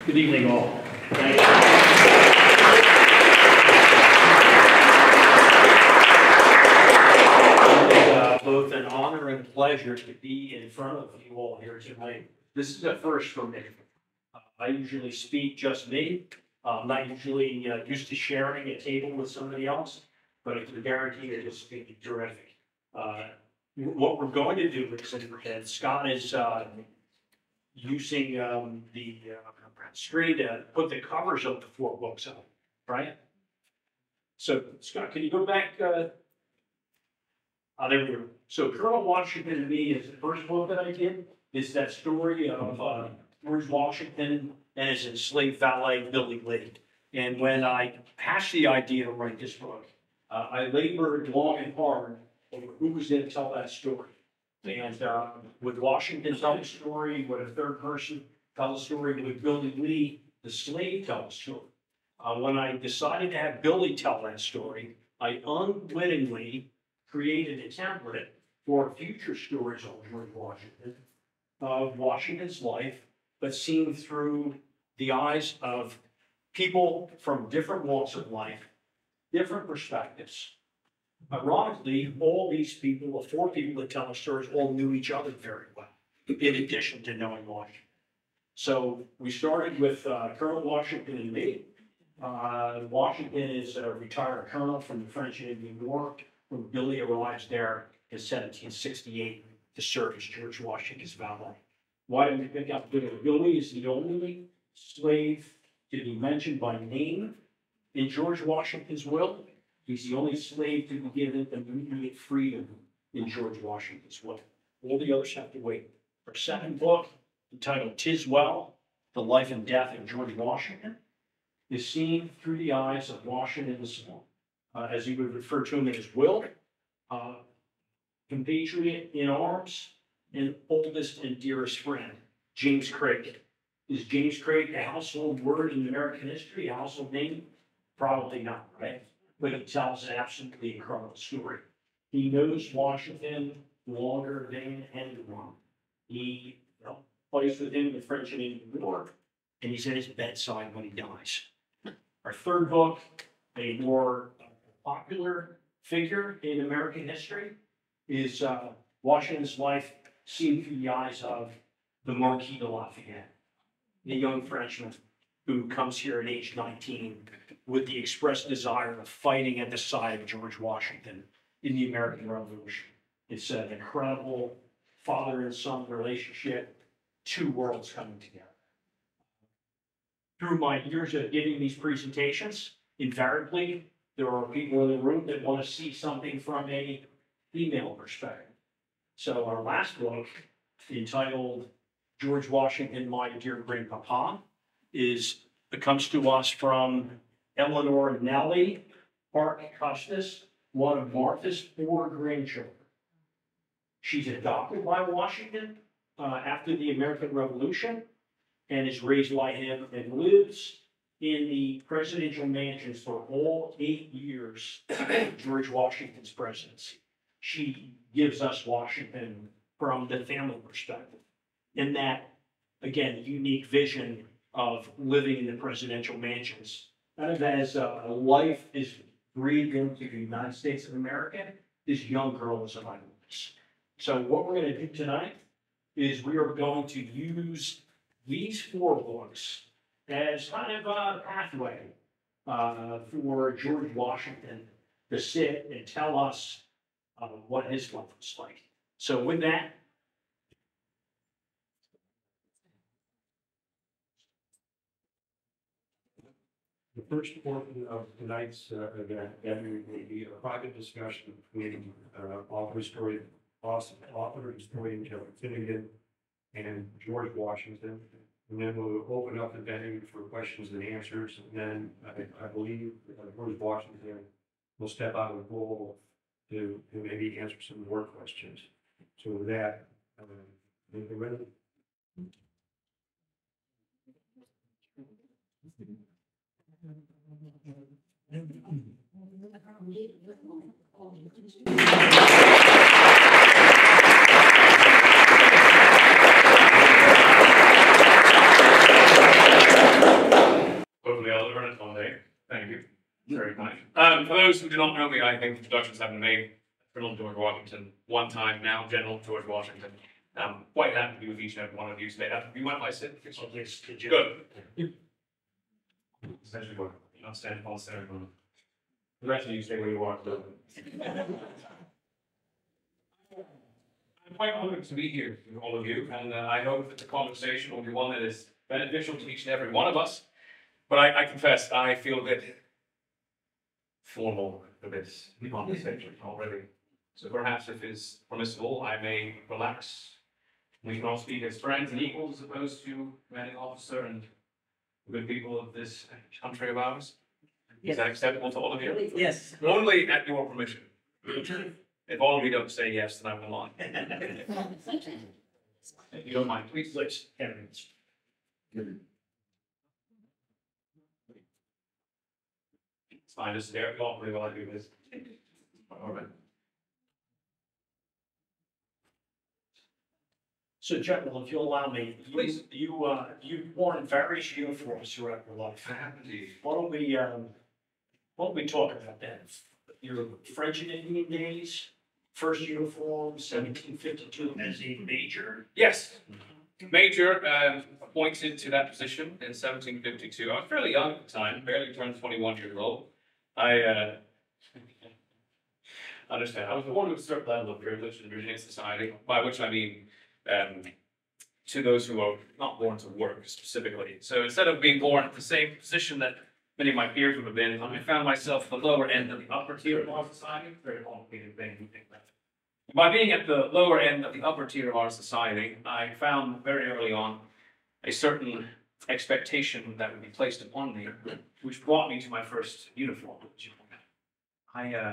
Good evening, all. Thank you. It's both an honor and a pleasure to be in front of you all here tonight. This is a first for me. I usually speak just me. I'm not usually used to sharing a table with somebody else, but I can guarantee that it's going to be terrific. What we're going to do is, and Scott is using the screen to put the covers of the 4 books up, right? So, Scott, can you go back? There we go. So, Colonel Washington and Me is the first book that I did. It's that story of George Washington and his enslaved valet, Billy Lee. And when I passed the idea to write this book, I labored long and hard over who was going to tell that story. And would Washington tell the story? Would a third person tell the story? Would Billy Lee, the slave, tell the story? When I decided to have Billy tell that story, I unwittingly created a template for future stories on George Washington, of Washington's life, but seen through the eyes of people from different walks of life, different perspectives. Ironically, all these people, the 4 people that tell the stories, all knew each other very well, in addition to knowing Washington. So we started with Colonel Washington and Me. Washington is a retired colonel from the French and Indian War, when Billy arrives there in 1768 to serve as George Washington's valet. Why did we pick up Billy? Billy is the only slave to be mentioned by name in George Washington's will. He's the only slave to be given immediate freedom in George Washington's will. All the others have to wait. Our second book, entitled "'Tis Well, The Life and Death of George Washington," is seen through the eyes of Washington's, as he would refer to him in his will, compatriot in arms and oldest and dearest friend, James Craig. Is James Craig a household word in American history, a household name? Probably not, right? But he tells an absolutely incredible story. He knows Washington longer than anyone. He fights with him in the French and Indian War, and he's at his bedside when he dies. Our third book, a more popular figure in American history, is Washington's life seen through the eyes of the Marquis de Lafayette, the young Frenchman who comes here at age 19 with the express desire of fighting at the side of George Washington in the American Revolution. It's an incredible father and son relationship, 2 worlds coming together. Through my years of giving these presentations, invariably, there are people in the room that want to see something from a female perspective. So our last book, entitled George Washington, My Dear Grandpapa, comes to us from Eleanor Nellie Park Custis, one of Martha's 4 grandchildren. She's adopted by Washington after the American Revolution and is raised by him and lives in the presidential mansions for all 8 years of George Washington's presidency. She gives us Washington from the family perspective. In that, again, unique vision of living in the presidential mansions, kind of as life is breathed into the United States of America, this young girl is an eyewitness. So what we're going to do tonight is we are going to use these 4 books as kind of a pathway for George Washington to sit and tell us what his life was like. So with that, the first portion of tonight's event will be a private discussion between author historian Finegan and George Washington. And then we'll open up the venue for questions and answers. And then I believe George Washington will step out of the role to maybe answer some more questions. So with that, anything ready? Very kind. For those who do not know me, I think introductions have been made. Colonel George Washington, one time, now General George Washington. I'm quite happy to be with each and every one of you today. You mind if I sit? Good. Essentially, what? Not stand on ceremony. The rest of you stay where you are. I'm quite honored to be here with all of you, and I hope that the conversation will be one that is beneficial to each and every one of us. But I confess, I feel a bit formal for this conversation already. So perhaps if it's permissible, I may relax. We can all speak as friends and equals as opposed to commanding officer and good people of this country of ours. Is that acceptable to all of you? Yes. Only at your permission. If all of you don't say yes, then I will not. If you don't mind, please. Let's. It's fine, just stare at me while I do this. All right. So, General, if you'll allow me, Please. you've worn various uniforms throughout your life. Why don't we talk about that? Your French and Indian days, first uniform, 1752 as a major. Yes. Major, appointed to that position in 1752. I was fairly young at the time, barely turned 21 years old. I understand. I was born with a certain level of privilege in Virginia society, by which I mean to those who are not born to work specifically. So instead of being born at the same position that many of my peers would have been, I found myself at the lower end of the upper tier of our society. Very complicated thing to think about. By being at the lower end of the upper tier of our society, I found very early on a certain expectation that would be placed upon me, which brought me to my first uniform. I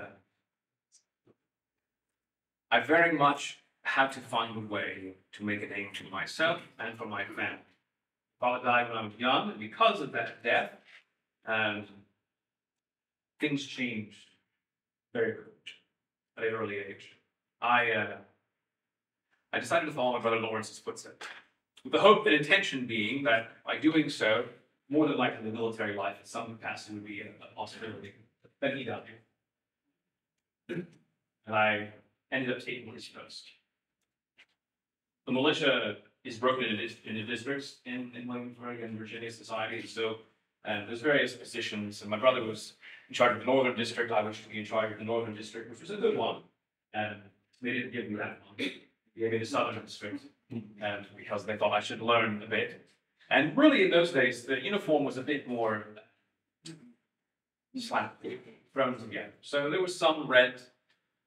very much had to find a way to make a name for myself and for my family. Father died when I was young, and because of that death, things changed very quickly at an early age. I decided to follow my brother Lawrence's footsteps, with the hope and intention being that by doing so, more than likely the military life in some capacity would be a possibility. Then he died. And I ended up taking his post. The militia is broken into districts in Williamsburg and Virginia society, so there's various positions. And my brother was in charge of the Northern District. I was to be in charge of the Northern District, which was a good one. And they didn't give me that one. They gave me the Southern District, and because they thought I should learn a bit. And really, in those days, the uniform was a bit more slapped, thrown together. So there was some red.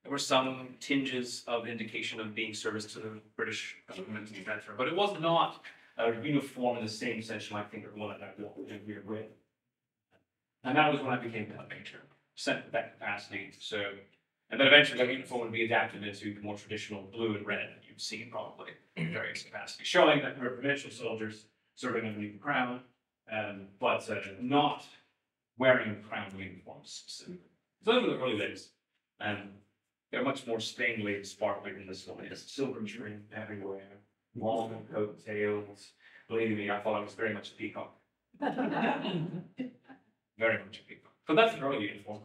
There were some tinges of indication of being service to the British government, etc. But it was not a uniform in the same sense you might think of one that I walked in here with. And that was when I became a major, sent to that capacity. So, and then eventually that uniform would be adapted into the more traditional blue and red that you've seen probably in various capacities, showing that we're provincial soldiers serving underneath the crown, but not wearing the crown uniforms specifically. So those were the early days. They're much more stainly and sparkly than this one is. Silver trim everywhere, long coat tails. Believe me, I thought I was very much a peacock. Very much a peacock. So that's an early uniform.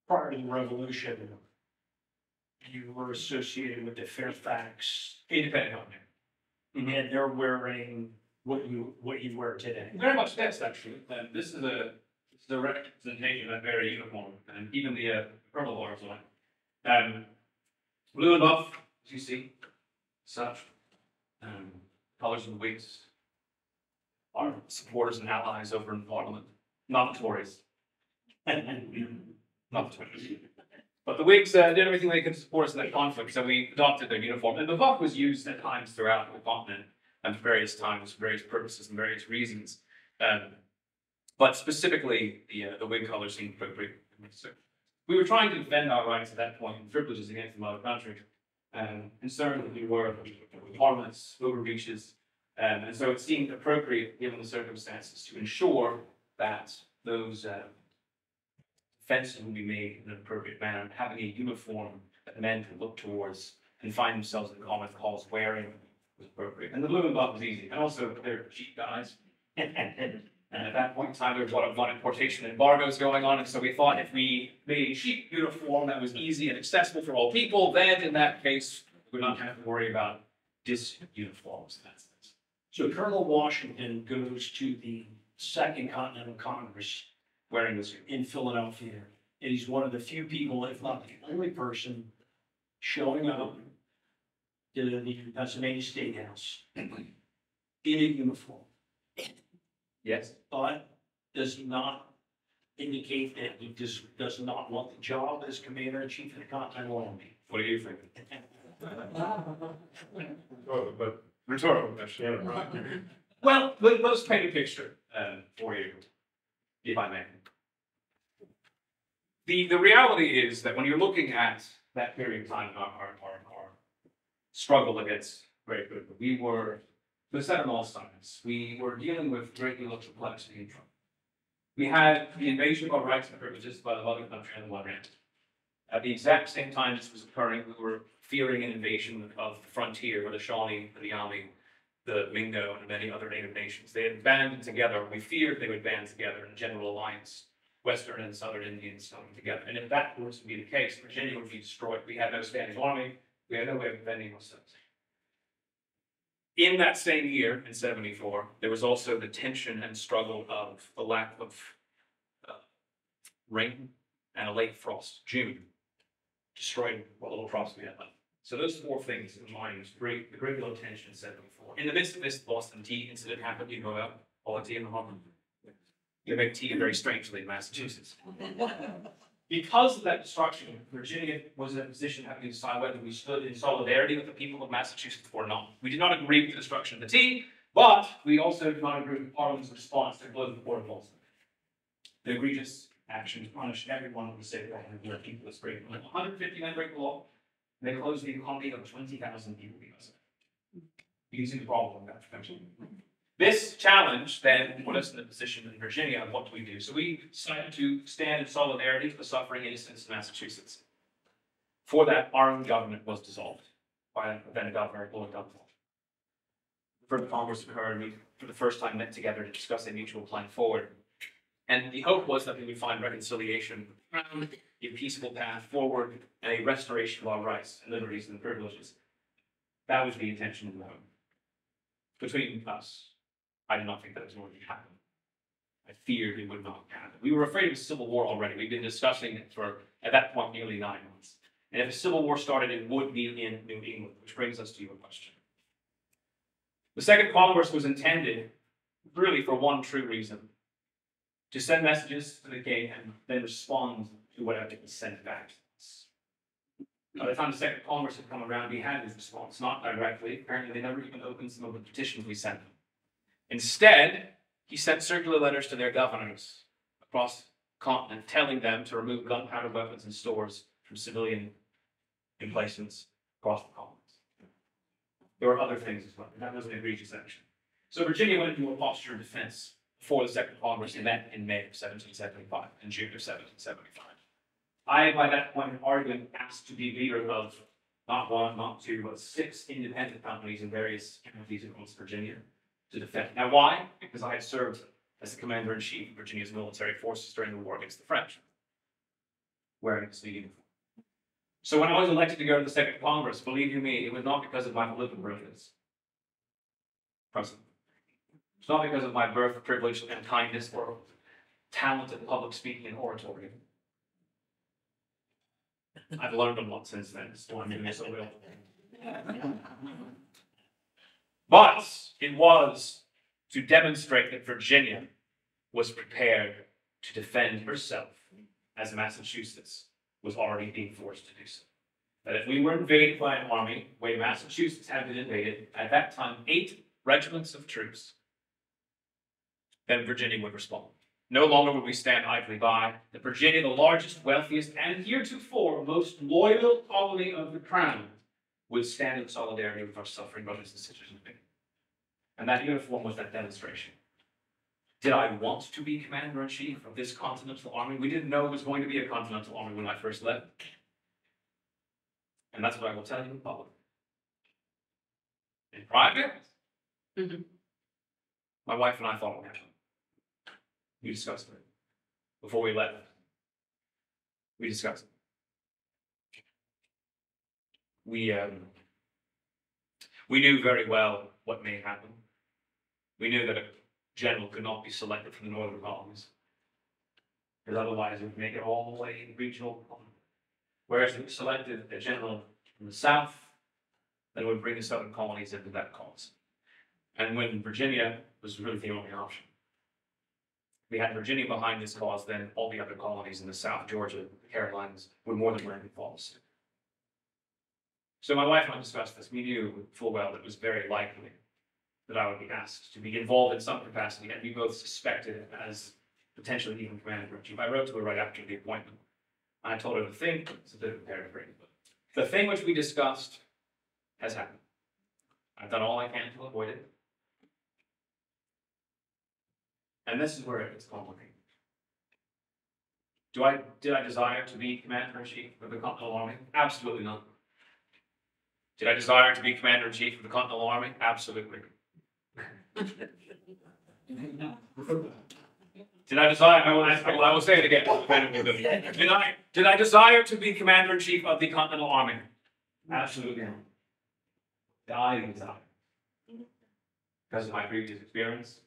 Prior to the Revolution, you were associated with the Fairfax, Independent company. and they're wearing what you wear today. Very much this, actually. This is a representation of that very uniform, and even the purple bars on it. Blue and buff, as you see, such. Colors of the Whigs, our supporters and allies over in Parliament, not the Tories. Not the Tories. But the Whigs did everything they could to support us in that conflict, so we adopted their uniform. And the buff was used at times throughout the continent, and for various times, for various purposes and various reasons. But specifically, the Whig colors seemed appropriate. So we were trying to defend our rights at that point and privileges against the mother country, concerned that we were parliaments, overreaches, and so it seemed appropriate, given the circumstances, to ensure that those defenses would be made in an appropriate manner, and having a uniform that men could look towards and find themselves in common cause wearing was appropriate. And the blue and buff was easy, and also they're cheap guys. And at that point in time, there was a lot of non-importation embargoes going on, and so we thought if we made a cheap uniform that was easy and accessible for all people, then in that case, we would not have to worry about disuniforms in that sense. So Colonel Washington goes to the Second Continental Congress Wearing this, in Philadelphia. And he's one of the few people, if not the only person, showing up to the Pennsylvania State House in a uniform, yes, but does not indicate that he does not want the job as Commander-in-Chief of the Continental Army. what do you think? But Rhetorical question. yeah, right. Well, let's paint a picture for you, if I may. The reality is that when you're looking at that period of time, our struggle against Great Britain, we were beset on all sides. We were dealing with great deal of complexity and trouble. We had the invasion of our rights and privileges by the mother country on the one hand. At the exact same time this was occurring, we were fearing an invasion of the frontier, or the Shawnee, the Yami, the Mingo, and many other native nations. They had banded together. We feared they would band together in a general alliance, Western and Southern Indians coming together. And if that were to be the case, Virginia would be destroyed. We had no standing army. We had no way of defending ourselves. In that same year, in '74, there was also the tension and struggle of the lack of rain and a late frost. June destroyed what little frost we had left. So those four things combined the great deal of tension in '74. In the midst of this, the Boston tea incident happened. You know about all the tea in the harbor. They make tea very strangely in Massachusetts. Because of that destruction, Virginia was in a position having to decide whether we stood in solidarity with the people of Massachusetts or not. We did not agree with the destruction of the tea, but we also did not agree with Parliament's response to close the port of Boston. The egregious actions punished everyone who was safe and their people was breaking. 150 men break the law. They closed the economy of 20,000 people because of it. You can see the problem with that. This challenge then put us in the position in Virginia of what do we do? So we decided to stand in solidarity for the suffering innocents in Massachusetts. For that, our own government was dissolved by then Governor Lord Dunmore. For the Congress occurred, we for the first time met together to discuss a mutual plan forward. And the hope was that we would find reconciliation, a peaceful path forward, and a restoration of our rights and liberties and privileges. That was the intention of the hope. Between us, I did not think that was going to happen. I feared it would not happen. We were afraid of a civil war already. We'd been discussing it for, at that point, nearly 9 months. And if a civil war started, it would be in New England, which brings us to your question. The Second Congress was intended, really for one true reason, to send messages to the king and then respond to whatever he sent back to us. By the time the Second Congress had come around, we had his response, not directly. Apparently, they never even opened some of the petitions we sent them. Instead, he sent circular letters to their governors across the continent telling them to remove gunpowder weapons and stores from civilian emplacements across the colonies. There were other things as well, but that was an egregious action. So Virginia went into a posture of defense before the Second Congress met in May of 1775 and June of 1775. I had by that point already been asked to be leader of not one, not two, but 6 independent companies in various counties across Virginia to defend. Now, why? Because I had served as the commander-in-chief of Virginia's military forces during the war against the French, wearing this new uniform. So when I was elected to go to the Second Congress, believe you me, it was not because of my political brilliance. President. It's not because of my birth, privilege, and kindness, or talent in public speaking and oratory. I've learned a lot since then, so I'm doing so well. But it was to demonstrate that Virginia was prepared to defend herself as Massachusetts was already being forced to do so. That if we were invaded by an army, the way Massachusetts had been invaded, at that time 8 regiments of troops, then Virginia would respond. No longer would we stand idly by. That Virginia, the largest, wealthiest, and heretofore most loyal colony of the crown, would stand in solidarity with our suffering brothers and sisters in faith. And that uniform was that demonstration. Did I want to be commander-in-chief of this continental army? We didn't know it was going to be a continental army when I first left. And that's what I will tell you in public. In private, my wife and I thought it would happen. We discussed it. Before we left, we discussed it. We knew very well what may happen. We knew that a general could not be selected from the northern colonies, because otherwise it would make it all the way regional. Whereas if we selected a general from the south, then it would bring the southern colonies into that cause. And when Virginia was really the only option, we had Virginia behind this cause, then all the other colonies in the South, Georgia, the Carolinas, would more than likely follow suit. So my wife and I discussed this. We knew full well that it was very likely that I would be asked to be involved in some capacity, and we both suspected it as potentially even commander-in-chief. I wrote to her right after the appointment. I told her the thing, it's a bit of a paraphrase, but the thing which we discussed has happened. I've done all I can to avoid it. And this is where it gets complicated. Did I desire to be commander-in-chief of the Continental Army? Absolutely not. Did I desire to be commander-in-chief of the Continental Army? Absolutely. Did I desire? I will say it again. Did I desire to be commander-in-chief of the Continental Army? Absolutely not. Did I desire? Because of my previous experience,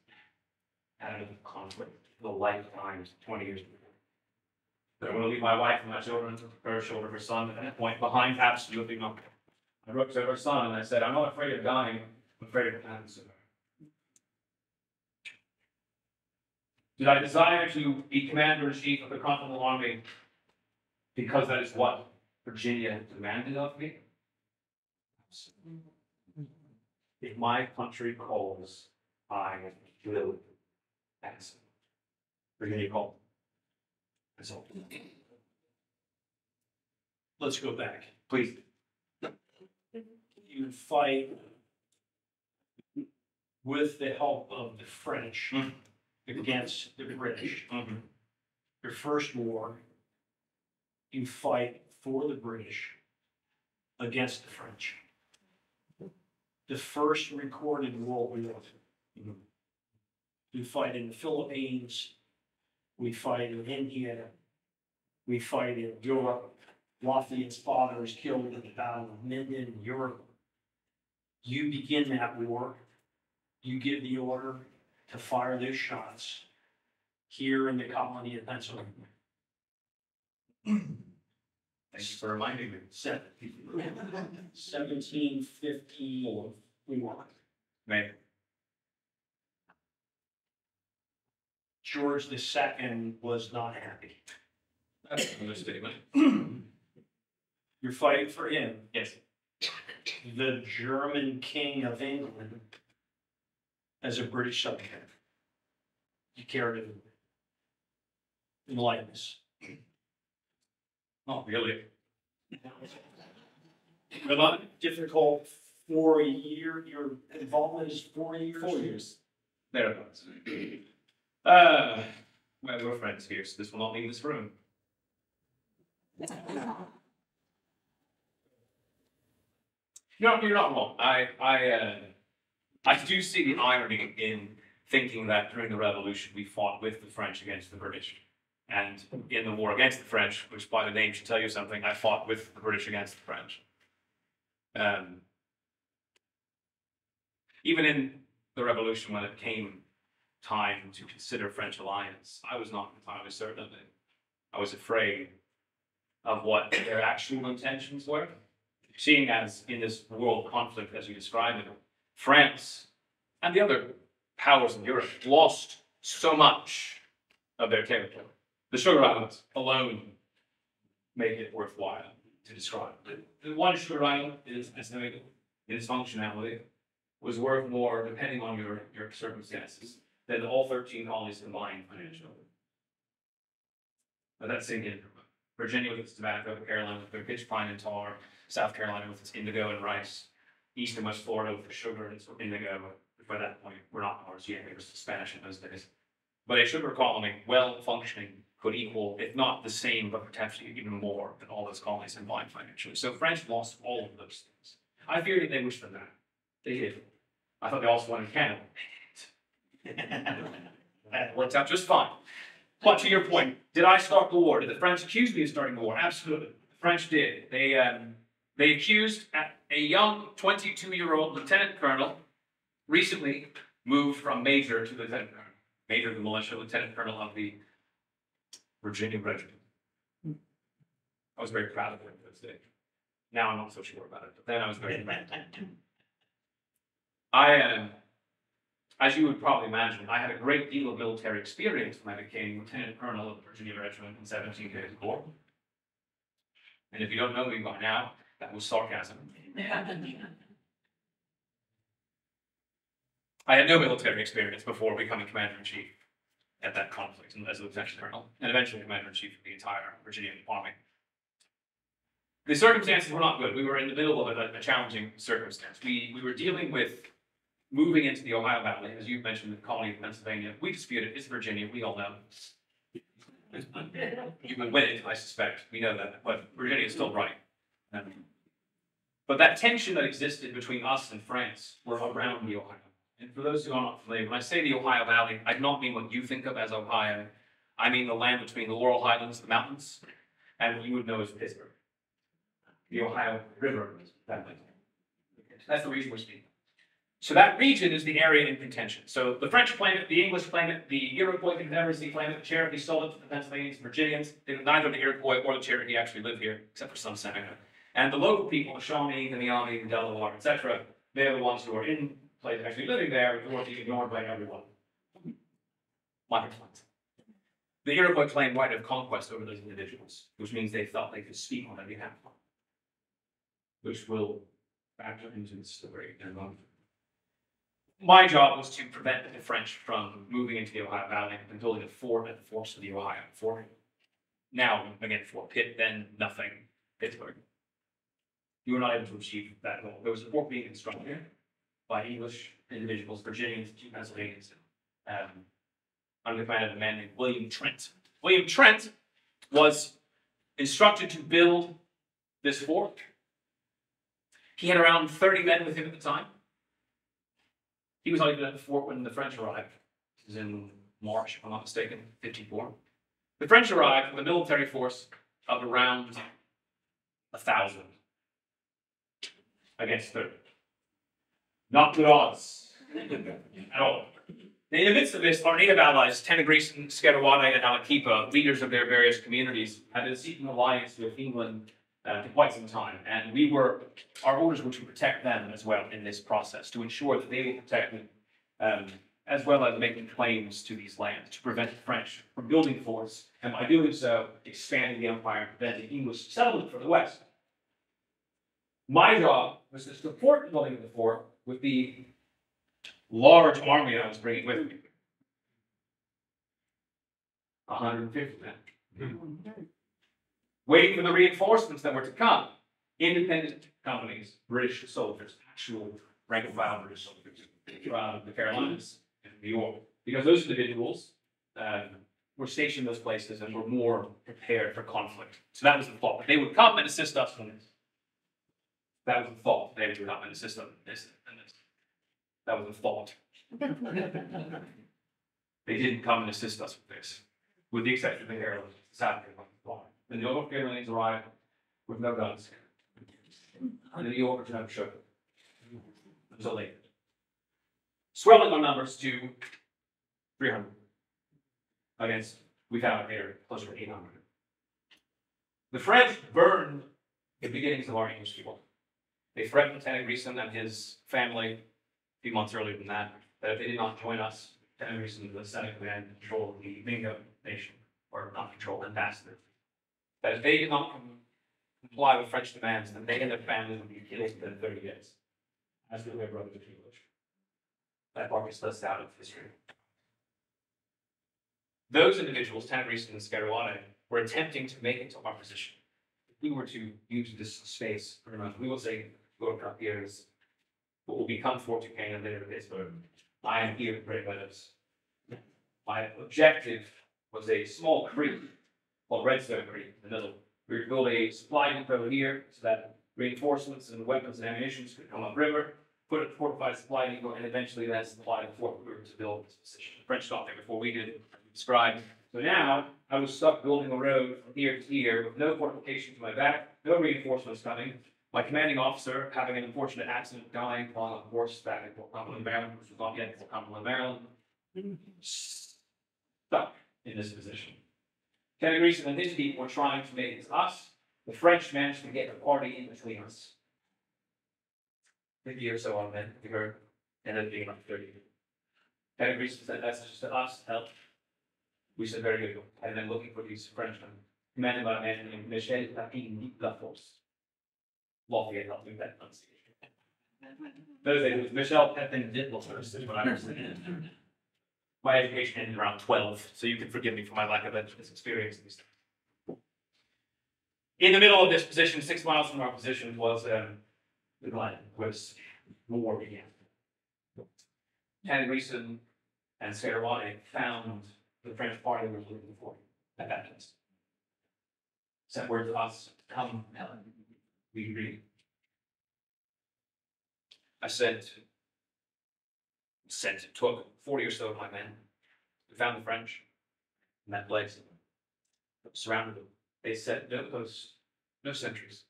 out of conflict, the lifetimes 20 years before. That I'm going to leave my wife and my children, her children, her son, at that point behind? Absolutely not. I wrote to her son and I said, I'm not afraid of dying, I'm afraid of what happens to her. Did I desire to be commander-in-chief of the Continental Army because that is what Virginia demanded of me? If my country calls, I will answer. Virginia called. That's all. Let's go back. Please. You fight with the help of the French against the British. Your first war, you fight for the British against the French. The first recorded World War. We fight in the Philippines, we fight in India, we fight in Europe. Lafayette's father is killed in the Battle of Minden in Europe. You begin that war, you give the order to fire those shots here in the colony of Pennsylvania. Thank you for reminding me. 1754, we won. Maybe. George II was not happy. That's an understatement. You're fighting for him. Yes. The German King of England as a British subject. You carried him in likeness. Not really. A lot difficult 4 year. Your involvement is 4 years. 4 years. Thereabouts. Well, we're friends here, so this will not leave this room. No, you're not wrong. I do see the irony in thinking that during the Revolution we fought with the French against the British. And in the war against the French, which by the name should tell you something, I fought with the British against the French. Even in the Revolution, when it came time to consider French alliance, I was not entirely certain of it. I was afraid of what their actual intentions were. Seeing as in this world conflict, as you described it, France and the other powers in Europe lost so much of their territory. The Sugar Islands alone make it worthwhile to describe. The one Sugar Island is estimated in its functionality was worth more, depending on your circumstances, than all 13 colonies combined financially. But that's in Virginia with its tobacco, Carolina with their pitch, pine, and tar, South Carolina with its indigo and rice, East and West Florida with the sugar and indigo. By that point, we're not ours yet, it was the Spanish in those days. But a sugar colony, well functioning, could equal, if not the same, but potentially even more than all those colonies combined financially. So French lost all of those things. I feared they wished them that. They did. I thought they also wanted Canada. And it worked out just fine. But to your point, did I start the war? Did the French accuse me of starting the war? Absolutely. The French did. They accused a young 22-year-old lieutenant colonel, recently moved from major to lieutenant colonel. Major of the militia, lieutenant colonel of the Virginia regiment. I was very proud of him those days. Now I'm not so sure about it, but then I was very proud. As you would probably imagine, I had a great deal of military experience when I became lieutenant colonel of the Virginia regiment in 1754. And if you don't know me by now, that was sarcasm. I had no military experience before becoming commander-in-chief at that conflict as a lieutenant colonel, and eventually commander-in-chief of the entire Virginia army. The circumstances were not good. We were in the middle of a challenging circumstance. We were dealing with moving into the Ohio Valley, as you mentioned, the colony of Pennsylvania. We dispute it. It's Virginia. We all know. You would win it, I suspect. We know that. But Virginia is still right. But that tension that existed between us and France were around the Ohio. And for those who are not familiar, when I say the Ohio Valley, I do not mean what you think of as Ohio. I mean the land between the Laurel Highlands, the mountains, and what you would know as Pittsburgh. The Ohio River. That's the reason we're speaking. So that region is the area in contention. So the French claim it, the English claim it, the Iroquois Confederacy claim it, the Cherokee sold it to the Pennsylvanians and Virginians. Neither the Iroquois or the Cherokee actually live here, except for some Seneca. And the local people, the Shawnee, the Miami, the Delaware, etc., they're the ones who are in place actually living there, who are being ignored by everyone. Minor points. The Iroquois claimed right of conquest over those individuals, which means they felt they could speak on their behalf, which will factor into the story in a moment. My job was to prevent the French from moving into the Ohio Valley and building a fort at the forks of the Ohio. Fort. Now, again, Fort Pitt, then nothing, Pittsburgh. You were not able to achieve that goal. There was a fort being constructed by English individuals, Virginians, two Pennsylvanians, under the command of a man named William Trent. William Trent was instructed to build this fort. He had around 30 men with him at the time. He was not even at the fort when the French arrived. This is in March, if I'm not mistaken, 54. The French arrived with a military force of around 1,000 against 30. Not good odds at all. In the midst of this, our native allies, Tenagreason, Scarawade, and Alakepa, leaders of their various communities, had been seeking alliance with England for quite some time, and our orders were to protect them as well in this process, to ensure that they will protect them, as well as making claims to these lands, to prevent the French from building forts, and by doing so, expanding the empire and preventing English settlement from the west. My job was to support the building of the fort with the large army I was bringing with me. 150 men. Waiting for the reinforcements that were to come. Independent companies, British soldiers, actual rank and file British soldiers from the Carolinas and New York. Because those individuals were stationed in those places and were more prepared for conflict. So that was the thought. That they would come and assist us in this. That was the thought. They would come and assist us in this and this. That was the thought. They didn't come and assist us with this. With the exception of the Carolinas, South Carolina. The New York Carolinians arrived with no guns. And the New Yorkers never showed up until later. Swelling our numbers to 300 against, we found later, closer to 800. The French burned the beginnings of our English people. They threatened Tenagreason and his family a few months earlier than that if they did not join us, Tenagreason was Seneca man in control of the Mingo nation, or not control, ambassador. That if they did not comply with French demands, then they and their families would be killed within 30 days, as did their brothers English. That part is left out of history. Those individuals, Tenagreason and Scarawade, were attempting to make it to our position. If we were to use this space, we will say, go up here is what will become Fort Duquesne and later Pittsburgh. I am here at Great Meadows. My objective was a small creek called Redstone Creek in the middle. We were to build a supply depot here so that reinforcements and weapons and ammunition could come upriver. put a fortified supply depot, and eventually that supply before we were to build this position. The French got there before we did, described. So now I was stuck building a road from here to here with no fortification to my back, no reinforcements coming. My commanding officer having an unfortunate accident, dying while on horseback in Fort Cumberland, Maryland, which was not yet Fort Cumberland, Maryland. Stuck in this position. Kennedy Greason and his people were trying to make it us. The French managed to get a party in between us. 50 or so on men, we heard, and then being about 30. Kennedy Greason sent messages to us, help. We said, very good. And then looking for these Frenchmen, commanded by a man named Michel Papin La Force. Lafayette helped me with that pronunciation. Those days, it was Michel Pepin did La Force, is what I understand. My education ended around 12, so you can forgive me for my lack of this experience. In the middle of this position, 6 miles from our position, was the Glen, was war began. Kennedy Greason and Scaravane found the French party was looking for at that place. Sent word to us, come, Helen. We agreed. I took 40 or so of my men. We found the French in that place, surrounded them. They set no posts, no sentries.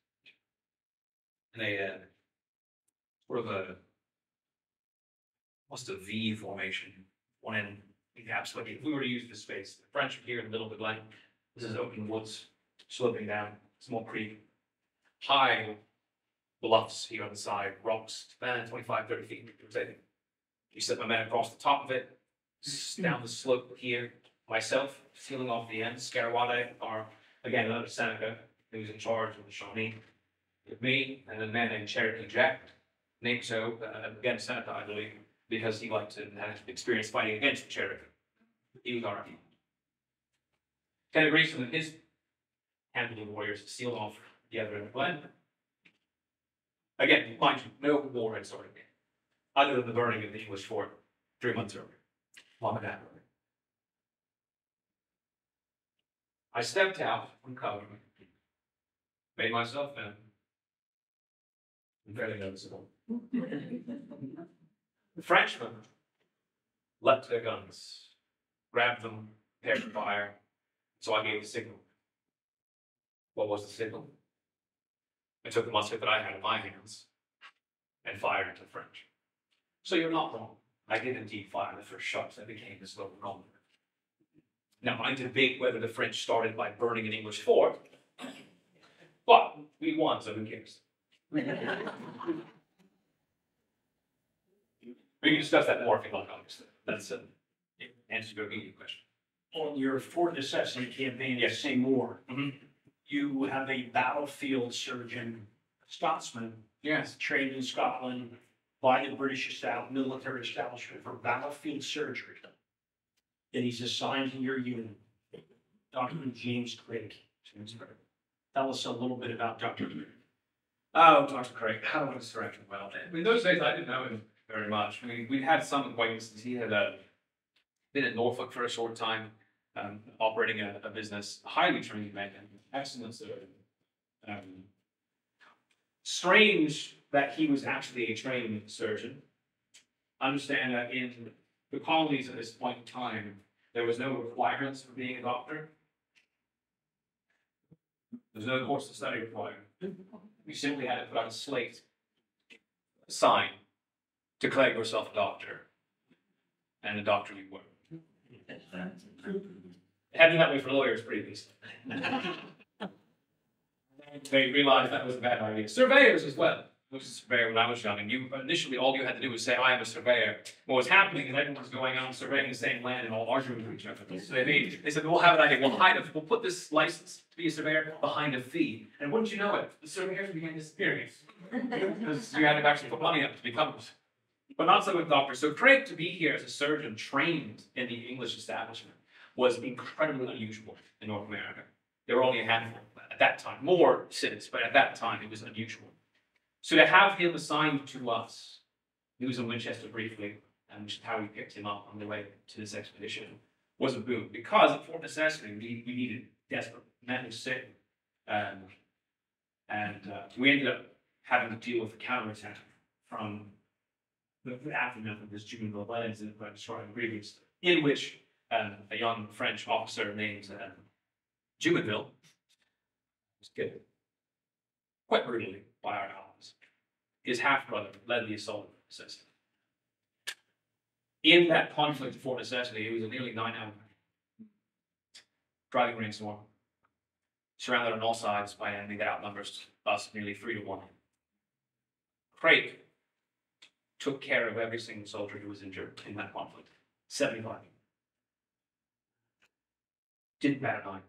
And they had sort of almost a V formation, one end encapsulated. If we were to use this space, the French are here in the middle of the Glen. This is open woods, sloping down, small creek, high bluffs here on the side, rocks, 25, 30 feet rotating. You set my men across the top of it, down the slope here, myself sealing off the end, Scaravane, or again, another Seneca who's in charge of the Shawnee, with me, and a man named Cherokee Jack, named so, again, Seneca, I believe, because he liked to have experience fighting against the Cherokee. He was our Kennedy Greason and his handful of warriors sealed off the other end of the Glen. Again, mind you, no war had started yet, other than the burning of the English fort 3 months earlier. Mom and Dad. I stepped out from cover, made myself known, and fairly noticeable. The Frenchmen leapt their guns, grabbed them, prepared to fire, so I gave the signal. What was the signal? I took the musket that I had in my hands and fired into the French. So you're not wrong. I did indeed fire the first shots that became this little moment. Now, I debate whether the French started by burning an English fort, but we won, so who cares? We can discuss that more if you like, obviously. That's an answer to your immediate question. On your fort necessity campaign in Yes. St. War, you have a battlefield surgeon, Scotsman, Yes. trained in Scotland by the British military establishment for battlefield surgery. And he's assigned to your unit, Dr. James Craig. Tell us a little bit about Dr. Craig. Oh, Dr. Craig, how do I describe him? Well, in those days, I didn't know him very much. I mean, we'd had some acquaintances. He had been in Norfolk for a short time, operating a business, highly trained man, excellent surgeon. Strange that he was actually a trained surgeon. Understand that in the colonies at this point in time, there was no requirements for being a doctor. There's no course of study required. You simply had to put on a slate, a sign, declare yourself a doctor, and a doctor you were. It had been that way for lawyers previously. They realized that was a bad idea. Surveyors as well. I was a surveyor when I was young, and initially all you had to do was say, I am a surveyor. What was happening is everyone was going out and surveying the same land and all arguing with each other. So they said, we'll have an idea, we'll put this license to be a surveyor behind a fee. And wouldn't you know it, the surveyors began disappearing. Because you had to actually put money up to become it. But not so with doctors. So Craig, to be here as a surgeon trained in the English establishment, was incredibly unusual in North America. There were only a handful at that time, more since, but at that time it was unusual. So to have him assigned to us, he was in Winchester briefly, and which is how we picked him up on the way to this expedition, was a boon. Because at Fort Necessity, we needed desperate men who sick. We ended up having to deal with the counterattack from the aftermath of this June 11th incident by destroying grievance, in which a young French officer named Jumonville was killed quite brutally by our allies. His half-brother led the assault of necessity. In that conflict for necessity, it was a nearly 9-hour driving rainstorm, surrounded on all sides by an enemy that outnumbers us nearly 3 to 1. Craig took care of every single soldier who was injured in that conflict. 75. Didn't bat an eye.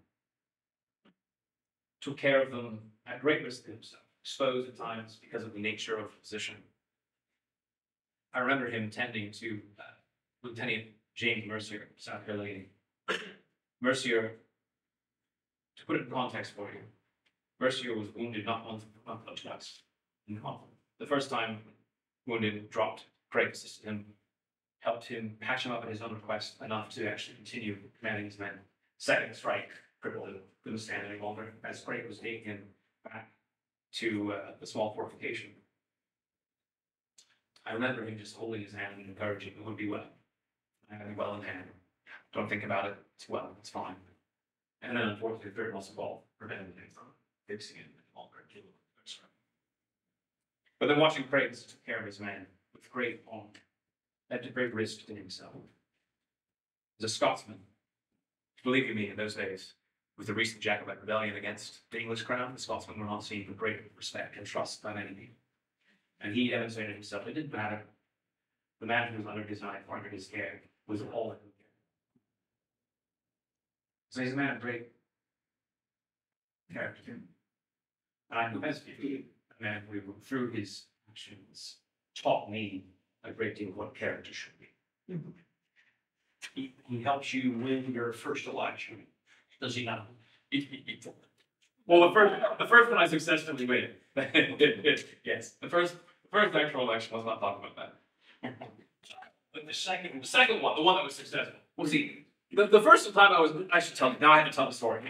Took care of them at great risk to himself, exposed at times because of the nature of the position. I remember him tending to Lieutenant James Mercier, South Carolina. Mercier, to put it in context for you, Mercier was wounded not once but twice in the conflict. The first time wounded, dropped. Craig assisted him, helped him patch him up at his own request enough to actually continue commanding his men. Second strike crippled him, couldn't stand any longer, as Craig was taking him back to the small fortification. I remember him just holding his hand and encouraging him, it would be well. I have you well in hand. Don't think about it, it's well, it's fine. And then unfortunately, the third muscle ball prevented him from fixing it any longer. But then watching Craig took care of his men with great honor, at great risk to himself. As a Scotsman, believe you me, in those days, with the recent Jacobite rebellion against the English crown, the Scotsmen were not seen with great respect and trust by many people. And he demonstrated himself, it didn't matter. The man who was under his eye, under his care, was all that he cared. So he's a man of great character. And I confess to you, a man who, through his actions, taught me a great deal of what character should be. He helps you win your first election, does he not? Well, the first one I successfully win. Yes, the first actual election, let's not talk about that. But the second one, the one that was successful. Well, see, the first time I should tell you, now I have to tell the story.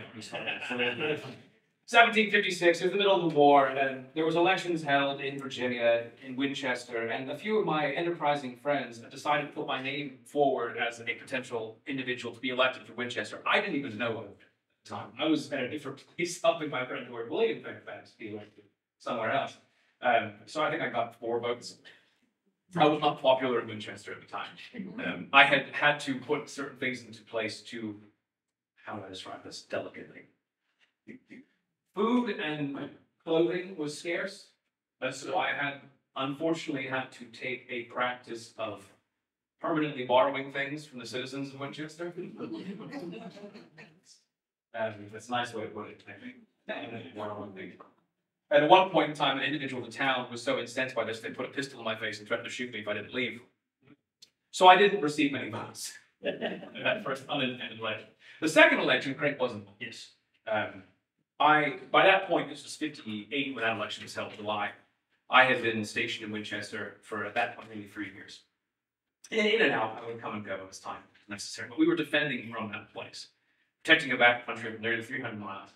1756, it was the middle of the war, and there was elections held in Virginia, in Winchester, and a few of my enterprising friends decided to put my name forward as a potential individual to be elected for Winchester. I didn't even know it at the time. I was at a different place, helping my friend who were related to Fairfax be elected somewhere else. So I think I got 4 votes. I was not popular in Winchester at the time. I had to put certain things into place to, how do I describe this delicately? Food and clothing was scarce, so I unfortunately had to take a practice of permanently borrowing things from the citizens of Winchester. That's a nice way to put it, I think. And at one point in time, an individual in the town was so incensed by this, they put a pistol in my face and threatened to shoot me if I didn't leave. So I didn't receive many votes in that first unintended election. The second election, Craig wasn't. Yes. By that point, this was 58 when that election was held in July. I had been stationed in Winchester for, at that point, nearly 3 years. In and out, I would come and go as time necessary. But we were defending from that place, protecting a backcountry of nearly 300 miles.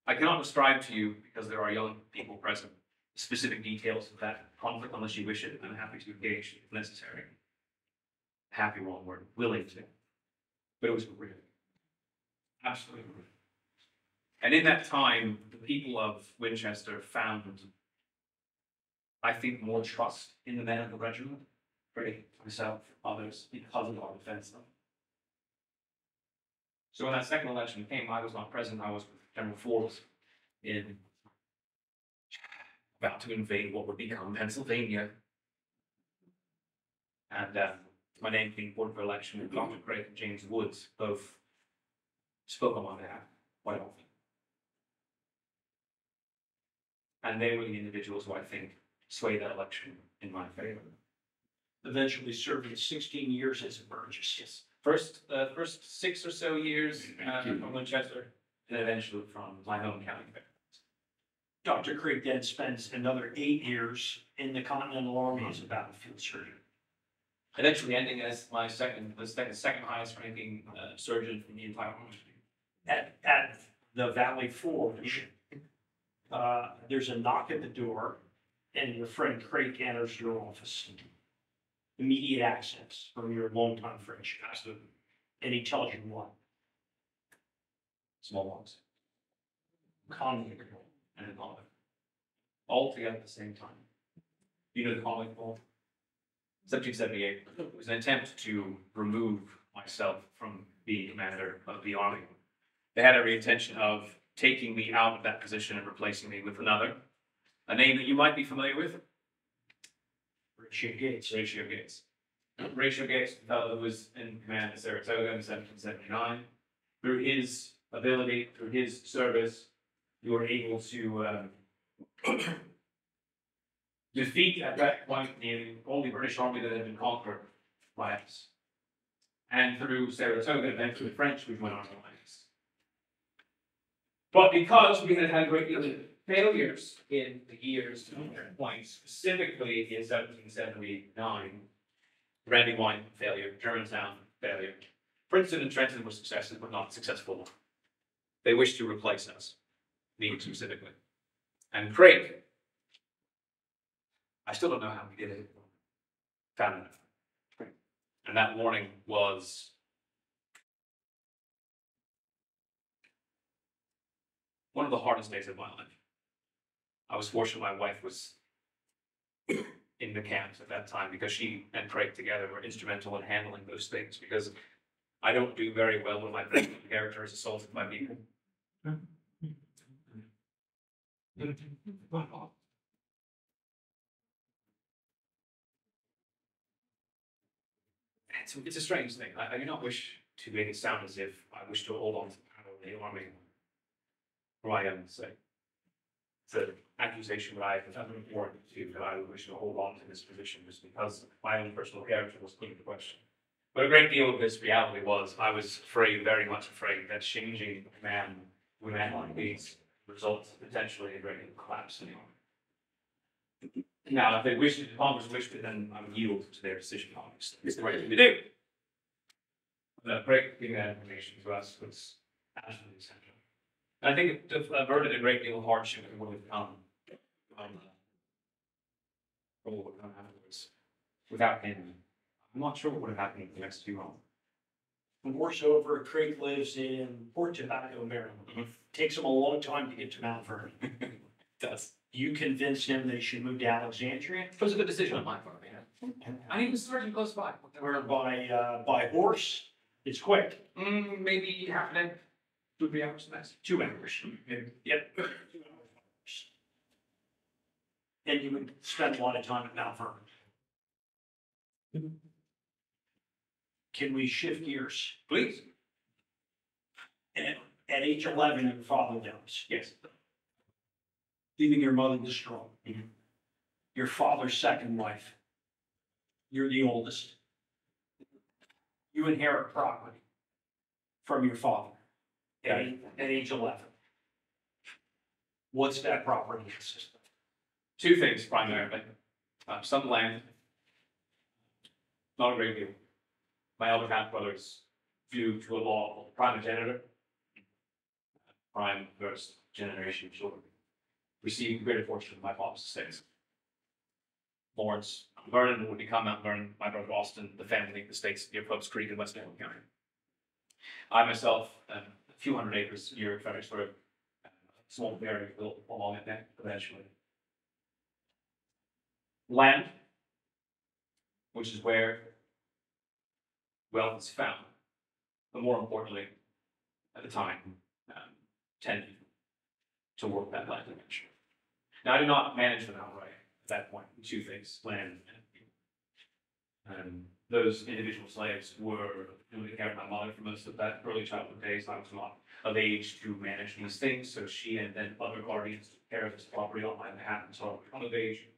I cannot describe to you, because there are young people present, specific details of that conflict unless you wish it. I'm happy to engage if necessary. Happy, wrong word, willing to. But it was real. Absolutely. And in that time, the people of Winchester found, I think, more trust in the men of the regiment, Craig, myself, others, because of our defense. So when that second election came, I was not present. I was with General Forbes in about to invade what would become Pennsylvania. And my name being forward for election, and Dr. Craig and James Woods both spoke on my behalf quite often. And they were the individuals who I think swayed that election in my favor. Eventually serving 16 years as a Burgess. Yes. First 6 or so years from Winchester, and eventually from my home county. Dr. Craig then spends another 8 years in the Continental Army as a battlefield surgeon. Eventually ending as my second highest ranking surgeon in the entire army. At the Valley Forge, there's a knock at the door, and your friend Craig enters your office. Immediate access from your longtime friendship. Absolutely. And he tells you what? Small ones. Conflict. And an olive. All together at the same time. You know the conflict ball? 1778. It was an attempt to remove myself from being commander of the army. They had every intention of taking me out of that position and replacing me with another. A name that you might be familiar with. Horatio Gates. Horatio Gates. Horatio Gates, the fellow who was in command at Saratoga in 1779. Through his ability, through his service, you were able to defeat at that point the only British army that had been conquered by us. And through Saratoga, and then through the French, we went on our lands. But because we had had a great deal of failures in the years to that point, specifically in 1779, Brandywine failure, Germantown failure, Princeton and Trenton were successes, but not successful. They wished to replace us, me specifically. And Craig, I still don't know how we did it, found it. And that morning was one of the hardest days of my life. I was fortunate my wife was in the camps at that time because she and Craig together were instrumental in handling those things, because I don't do very well when my character is assaulted by people. It's a strange thing. I do not wish to make it sound as if I wish to hold on to the power of the army for my own sake. It's an accusation that I have important to, that I would wish to hold on to this position just because my own personal character was put into question. But a great deal of this reality was I was afraid, very much afraid, that changing command with a man like these results potentially in a great deal of collapse in the army. Now, if they wished it, if Congress wished it, then I would yield to their decision, obviously. It's the right thing to do. Craig giving that information to us was absolutely essential. And I think it averted a great deal of hardship that would have come from what would come afterwards. Without him, I'm not sure what would have happened in the next few months. Moreover, Craig lives in Port Tobacco, Maryland. Takes him a long time to get to Mount Vernon. It does. You convinced him they should move to Alexandria? It was a good decision on my part, man. I need to start you close by. Where by horse, it's quick. Maybe half an hour, 2 or 3 hours max. 2 hours. Yep. 2 hours. And you would spend a lot of time at Mount Vernon. Can we shift gears? Please. At age 11, your father dies. Yes. Leaving your mother distraught. Your father's second wife. You're the oldest. You inherit property from your father at age 11. What's that property consist of? 2 things primarily. Some land, not a great deal. My elder half brothers, due to a law called primogeniture, prime first generation children, received greater portion of my father's estates. Lawrence, Vernon would become Mount Vernon, my brother Austin, the family estates near Pope's Creek in West Hamilton County. I myself, a few hundred acres near Fredericksburg, a small area built along it then, eventually. Land, which is where wealth is found, but more importantly, at the time, tended to work that land eventually. Now, I did not manage them outright at that point. 2 things, land and those individual slaves were doing the care of my mother for most of that early childhood days. I was not of age to manage these things, so she and then other guardians took care of this property on my behalf until I became of age.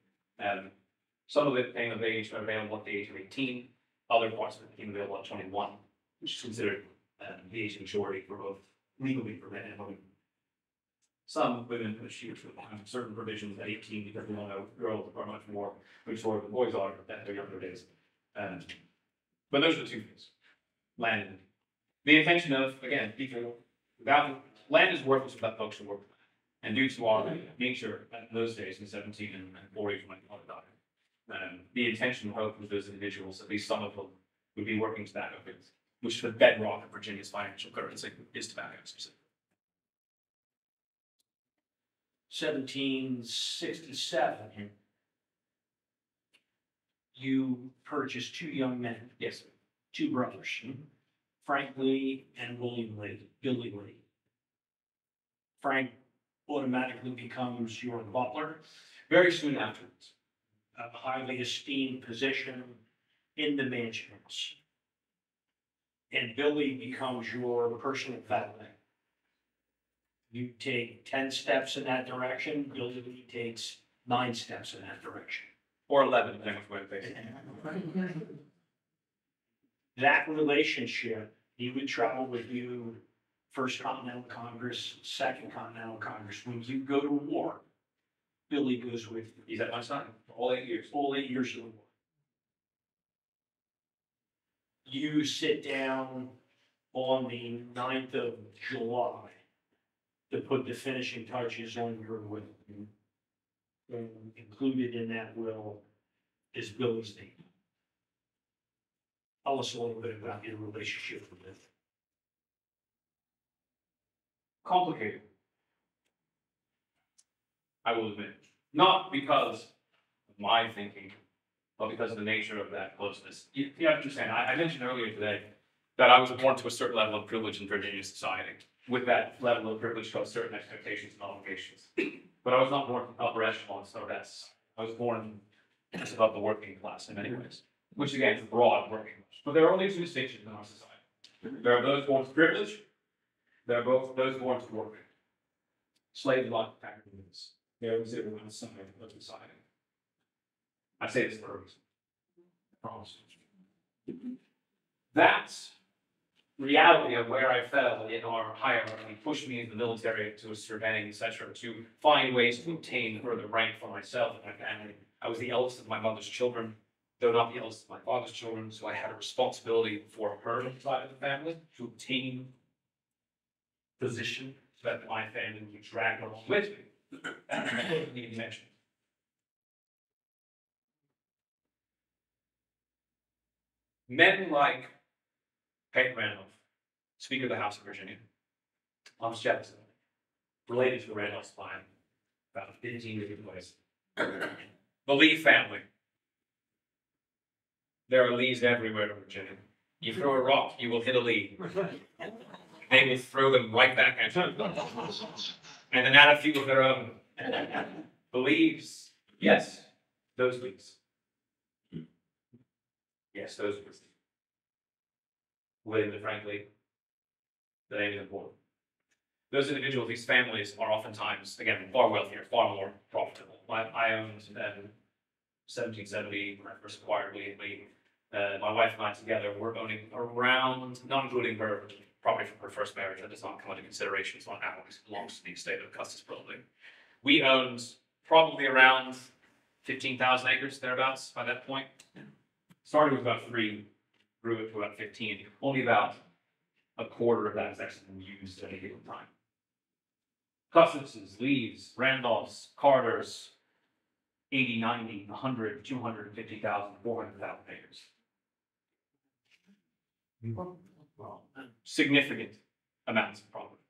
Some of it became of age available at the age of 18. Other parts of it became available at 21, which is considered the age of majority for both legally for men and women. Some women achieve certain provisions at 18 because we all know girls are much more mature than boys are at their younger days. But those are the 2 things. Land. The intention of, again, people without land is worthless without folks to work with. And due to our nature at those days in 17 and 40 when my father died, the intention and hope of those individuals, at least some of them, would be working tobacco fields, which is the bedrock of Virginia's financial currency, is tobacco specifically. 1767, you purchased two young men, Yes. two brothers, Frank Lee and William Lee, Billy Lee. Frank automatically becomes your butler, Very soon afterwards. a highly esteemed position in the mansion house. And Billy becomes your personal valet. You take 10 steps in that direction, Billy Lee takes 9 steps in that direction. Or 11, depending on which way it faces. That relationship, he would travel with you First Continental Congress, Second Continental Congress. When you go to war, Billy goes with you. He's at my side for all 8 years. All 8 years of the war. You sit down on the 9th of July to put the finishing touches on your will. And included in that will is Billy's name. Tell us a little bit about your relationship with him. Complicated. I will admit. Not because of my thinking, but because of the nature of that closeness. You have to understand, I mentioned earlier today that I was born to a certain level of privilege in Virginia society. With that level of privilege comes certain expectations and obligations. But I was not born from upper echelon, so that's, I was born just above the working class in many ways, which again is a broad working class. But there are only two distinctions in our society. There are those born to privilege, there are both those born to work. Slaves like factories. They are considered outside of society. I say this for a reason. I promise you. That's reality of where I fell in our hierarchy pushed me into the military to surveying, etc., to find ways to obtain further rank for myself and my family. I was the eldest of my mother's children, though not the eldest of my father's children, so I had a responsibility for her side of the family to obtain position so that my family would be dragged along with me. I need to mention. Men like Peyton Randolph, Speaker of the House of Virginia, Thomas Jefferson, related to the Randolph's line, about 15 different ways. The Lee family. There are Lees everywhere in Virginia. You throw a rock, you will hit a Lee. They will throw them right back at you. And an attitude of their own. Believes, yes, those Lees. Yes, those Lees. William and Frank Lee, the name is important. Those individuals, these families are oftentimes, again, far wealthier, far more profitable. I owned 1770 when I first acquired Lee and Lee. My wife and I together were owning around, not including her property from her first marriage, that does not come into consideration, it's not ours, it belongs to the estate of Custis probably. We owned probably around 15,000 acres, thereabouts, by that point. Started with about 3, grew it to about 15. Only about a quarter of that is actually been used at any given time. Custis's, Lee's, Randolph's, Carter's, 80, 90, 100, 250,000, 400,000 acres. Significant amounts of property.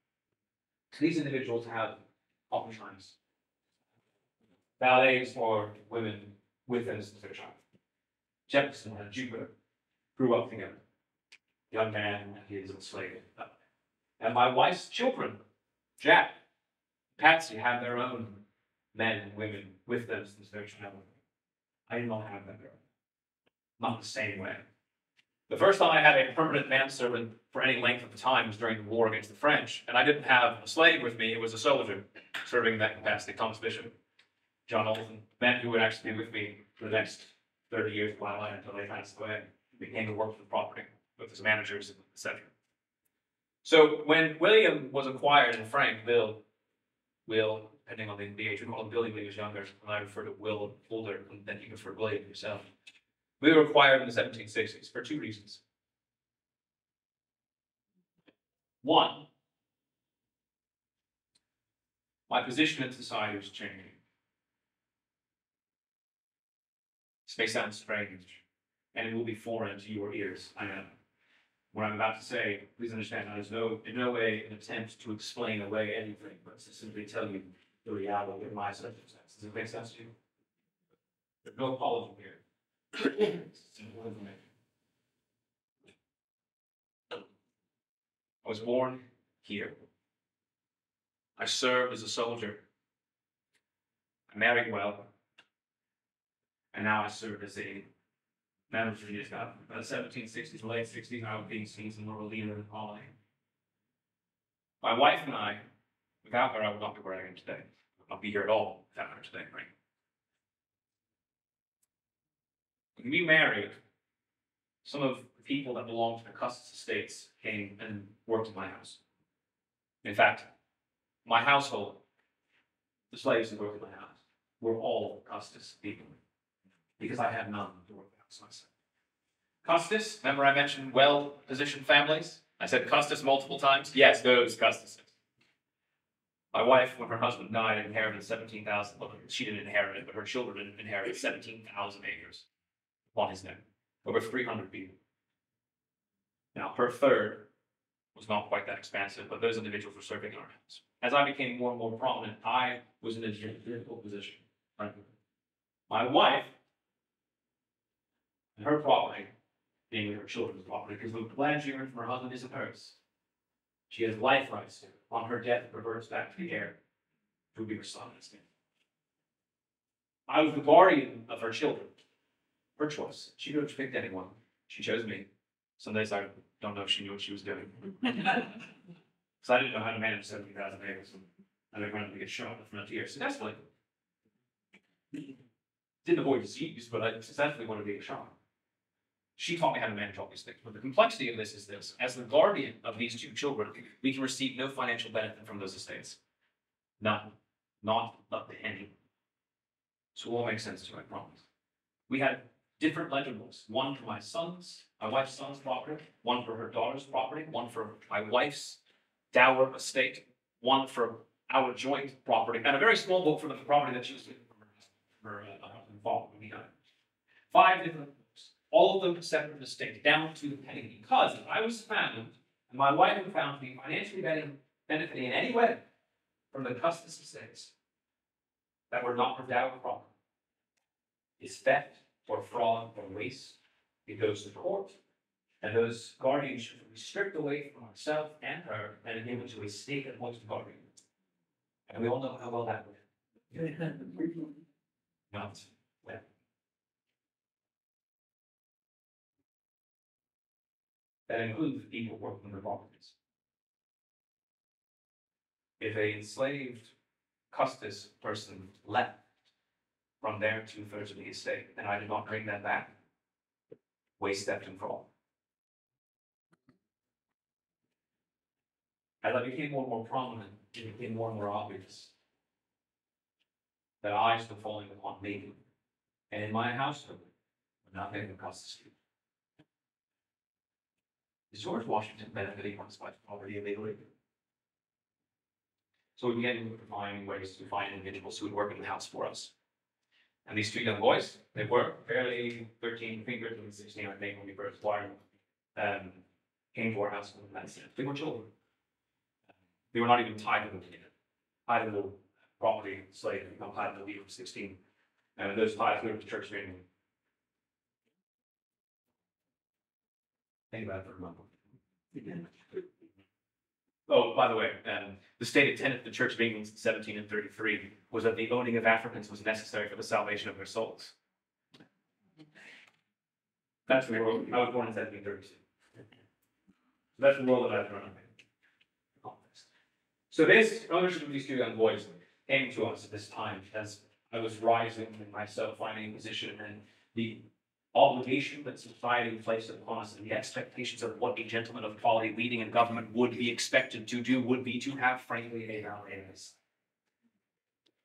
These individuals have oftentimes valets or women with them as their child. Jefferson and Jupiter grew up together. Young man and his enslaved. And my wife's children, Jack, Patsy, have their own men and women with them since their childhood. I did not have that girl. Not the same way. The first time I had a permanent manservant for any length of time was during the war against the French, and I didn't have a slave with me, it was a soldier serving in that capacity, Thomas Bishop, John Olson, men who would actually be with me for the next 30 years of my life until they passed away, became to work for the property with his managers, etc. So when William was acquired and Frank, Will, depending on the age, we call him Billy when he was younger, and I refer to Will older, and then you refer to William yourself. We were acquired in the 1760s for 2 reasons. One, My position in society was changing. This may sound strange, and it will be foreign to your ears, I know. What I'm about to say, please understand, that is in no way an attempt to explain away anything, but to simply tell you the reality of my circumstances. Does it make sense to you? There's no apology here. It's simple information. I was born here. I served as a soldier. I married well. And now I serve as a member of the British government. By the 1760s, late 60s, I was being seen as a moral leader in the colony. My wife and I, without her, I would not be where I am today. I would not be here at all without her today, right? When we married, some of the people that belonged to the Custis estates came and worked in my house. In fact, my household, the slaves who worked in my house, were all Custis people, because I had none to work the house myself. Custis, remember I mentioned well-positioned families? I said Custis multiple times. Yes, those Custises. My wife, when her husband died, inherited 17,000. Well, she didn't inherit it, but her children inherited 17,000 acres on his name. Over 300 people. Now, per third was not quite that expansive, but those individuals were serving in our house. As I became more and more prominent, I was in a difficult position. Right? My wife, and her property, being her children's property, because the land she earned from her husband isn't hers. She has life rights to it. On her death, it reverts back to the heir, who would be her son instead. I was the guardian of her children. Her choice. She could have picked anyone. She chose me. Some days I don't know if she knew what she was doing. Because I didn't know how to manage 70,000 acres. And I wanted to get shot in the frontier successfully. Didn't avoid disease, but I successfully wanted to get shot. She taught me how to manage all these things. But the complexity of this is this. As the guardian of these two children, we can receive no financial benefit from those estates. None. Not a penny. So it all makes sense to you, I promise. We had different ledger books. One for my wife's son's property, one for her daughter's property, one for my wife's dower estate, one for our joint property, and a very small book for the property that she was given from her husband father when he died. 5 different books, all of them separate estates, down to the penny, because if I was found, and my wife was found to be financially benefiting in any way from the Custis estates that were not her dower property, is theft or fraud or waste, it goes to court, and those guardianships will be stripped away from myself and her and given to a state appointed guardian. And we all know how well that went. Not well. That includes the people working the properties. If a enslaved Custis person left from their 2/3 of the estate, and I did not bring that back, waste, theft, and fraud. As I became more and more prominent, it became more and more obvious that eyes were falling upon me, and in my household, nothing would cost us. Is George Washington benefiting from his wife's property illegally? So we began to find ways to find individuals who would work in the house for us. And these 2 young boys, they were barely 13 fingers and 16, I think, when we first acquired them, came to our house and that's it. They were children. They were not even tied to the property slave, become tied to the leave of 16. And those ties were to church meeting. Think about it for a moment. Oh, by the way, the stated tenet of the Church of England in 1733 was that the owning of Africans was necessary for the salvation of their souls. That's the world. I was born in 1732. That's the world that I've grown up in. So this ownership of these 2 young boys came to us at this time as I was rising in myself, finding a position, and the obligation that society placed upon us and the expectations of what a gentleman of quality leading in government would be expected to do would be to have, frankly, a valet.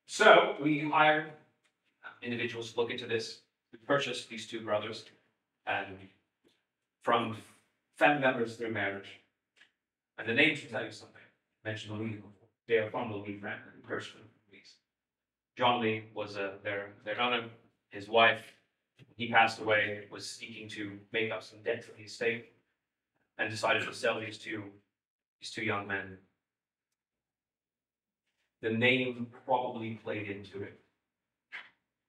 So we hired individuals to look into this. We purchased these 2 brothers, and from family members through marriage. And the name should tell you something. I mentioned the leading before. They are from the Lee family, personally. John Lee was their owner. His wife, he passed away, was seeking to make up some debt for the estate, and decided to sell these two young men. The name probably played into it,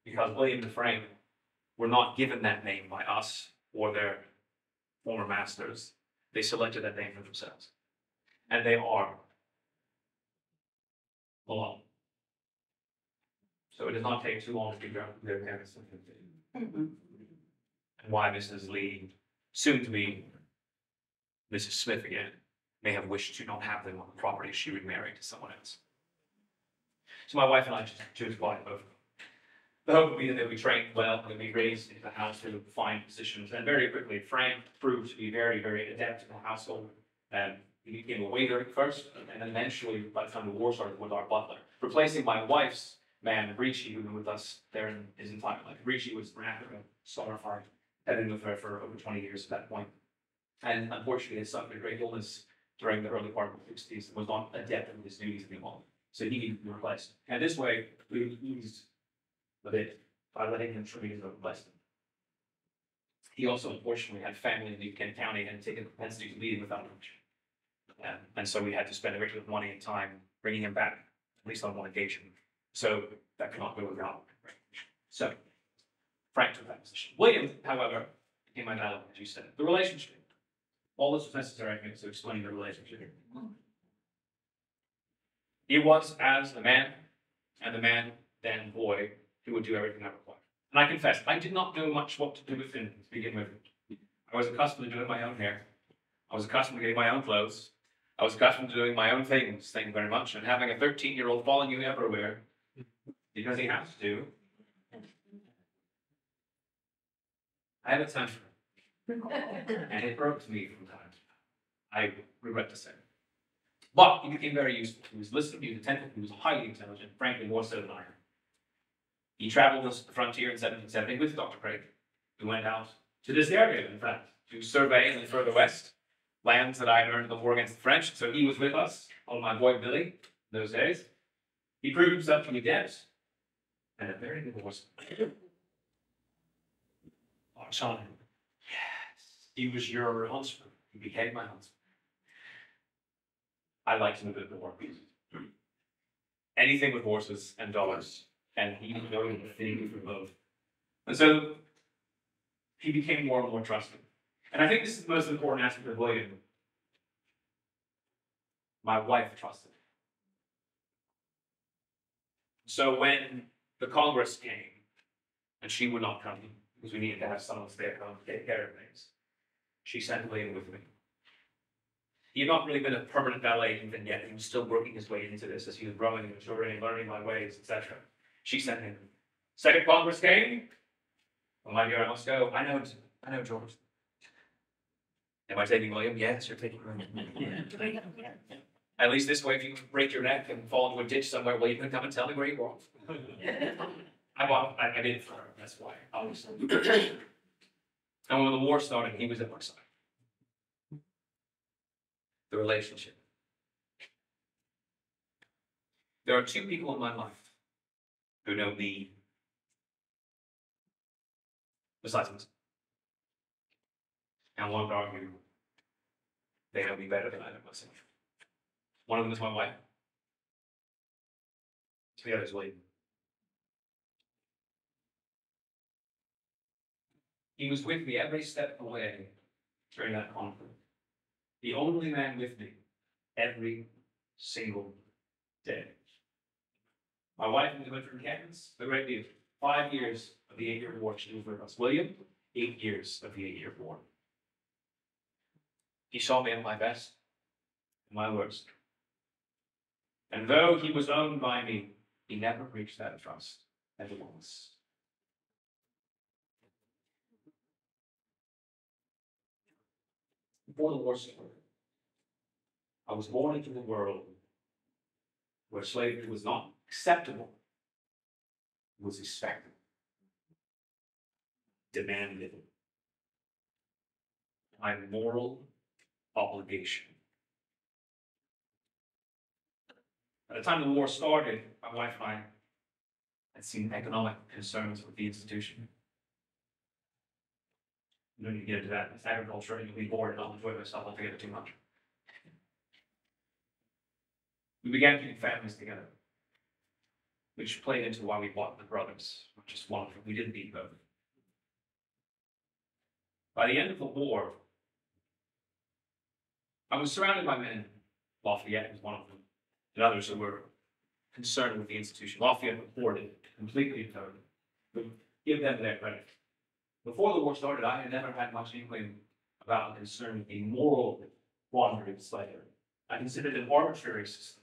because William and Frank were not given that name by us or their former masters. They selected that name for themselves, and they are alone. So it does not take too long to figure out who their parents are, and why Mrs. Lee, soon to be Mrs. Smith again, may have wished to not have them on the property she remarried to someone else. So my wife and I just choose quiet both. The hope would be that they'll be trained well, they'll be raised into the house to fine positions, and very quickly, Frank proved to be very, very adept in the household. He became a waiter at first, and then eventually, by the time the war started, was our butler, replacing my wife's man, Ricci, who was with us there in his entire life. Ricci was from Africa, Starfire, had been with her for over 20 years at that point. And unfortunately, had suffered a great illness during the early part of the 60s and was not adept in his duties anymore. So he needed to be replaced. And this way, we eased a bit by letting him treat his own blessing. He also, unfortunately, had family in Kent County and taken the propensity to leave without much. And so we had to spend a great deal of money and time bringing him back, at least on one occasion. So that could not go without. So Frank took that position. William, however, became my valet, as you said. The relationship. All this was necessary, I think, to explain the relationship. He was as the man, and the man then boy, who would do everything I required. And I confess, I did not know much what to do with him to begin with. I was accustomed to doing my own hair. I was accustomed to getting my own clothes. I was accustomed to doing my own things, thank you very much, and having a 13-year-old following you everywhere, because he has to. I had a temper, and it broke me from time to time. I regret to say. But he became very useful. He was listening, he was attentive, he was highly intelligent, frankly, more so than I am. He traveled the frontier in 1770 with Dr. Craig, who went out to this area, in fact, to survey in the further west lands that I had earned in the war against the French. So he was with us, on my boy Billy, in those days. He proved himself to be adept and a very good horseman. On time. Yes. He was your huntsman. He became my husband. I liked him a bit more. Anything with horses and dollars, and he knowing the thing for both. And so he became more and more trusting. And I think this is the most important aspect of William. My wife trusted. So when the Congress came, and she would not come because we needed to have someone stay at home to take care of things, she sent William with me. He had not really been a permanent valet even yet. He was still working his way into this as he was growing and maturing and learning my ways, etc. She sent him. Second Congress came. Well, my dear, I must go. I know, George. Am I taking William? Yes, you're taking William. At least this way, if you break your neck and fall into a ditch somewhere, well, you can come and tell me where you are. I did it for her. That's why, obviously. And when the war started, he was at my side. The relationship. There are two people in my life who know me besides myself. And one would argue they know me better than I know myself. One of them is my wife. The other is William. He was with me every step of the way during that conflict. The only man with me every single day. My wife and we went from Kansas, the great deal. 5 years of the 8-year war she was with us. William, 8 years of the 8-year war. He saw me at my best and my worst. And though he was owned by me, he never breached that trust ever once. Before the war started, I was born into a world where slavery was not acceptable, it was expected, demanded. My moral obligation. At the time the war started, my wife and I had seen economic concerns with the institution. You don't need to get into that. It's agriculture, and you'll be bored and I'll enjoy myself altogether too much. We began keeping families together, which played into why we bought the brothers, not just one of them. We didn't need both. By the end of the war, I was surrounded by men. Lafayette was one of them, and others who were concerned with the institution. Lafayette reported completely and totally, but give them their credit. Before the war started, I had never had much inkling about concern with the moral quandary of slavery. I considered it an arbitrary system,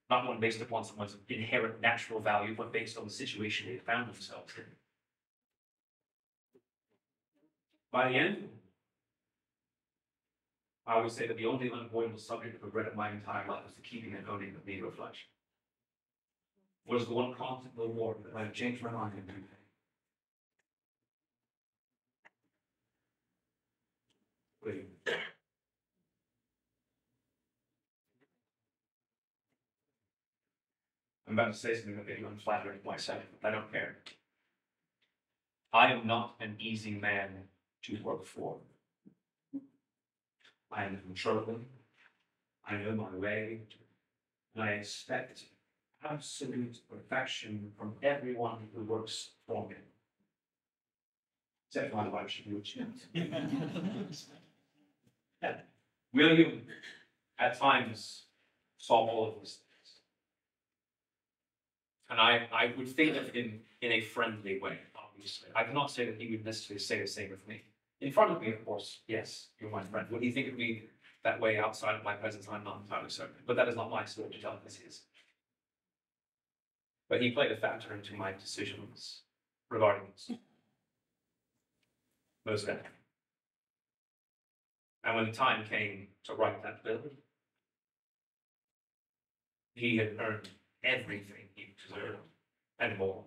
not one based upon someone's inherent natural value, but based on the situation they found themselves in. By the end, I would say that the only unavoidable subject of regret of my entire life was the keeping and owning of Negro flesh. Was the one constant in the war that might have changed my mind in two days. I'm about to say something that may be unflattering to myself, but I don't care. I am not an easy man to work for. I am controlling. I know my way. And I expect absolute perfection from everyone who works for me. Except my wife, she would. William, at times, saw all of these things. And I would think of him in a friendly way, obviously. I cannot say that he would necessarily say the same of me. In front of me, of course, yes, you're my friend. Would he think of me that way outside of my presence? I'm not entirely certain. But that is not my story to tell, this is. But he played a factor into my decisions regarding this. Most definitely. And when the time came to write that bill, he had earned everything he deserved and more.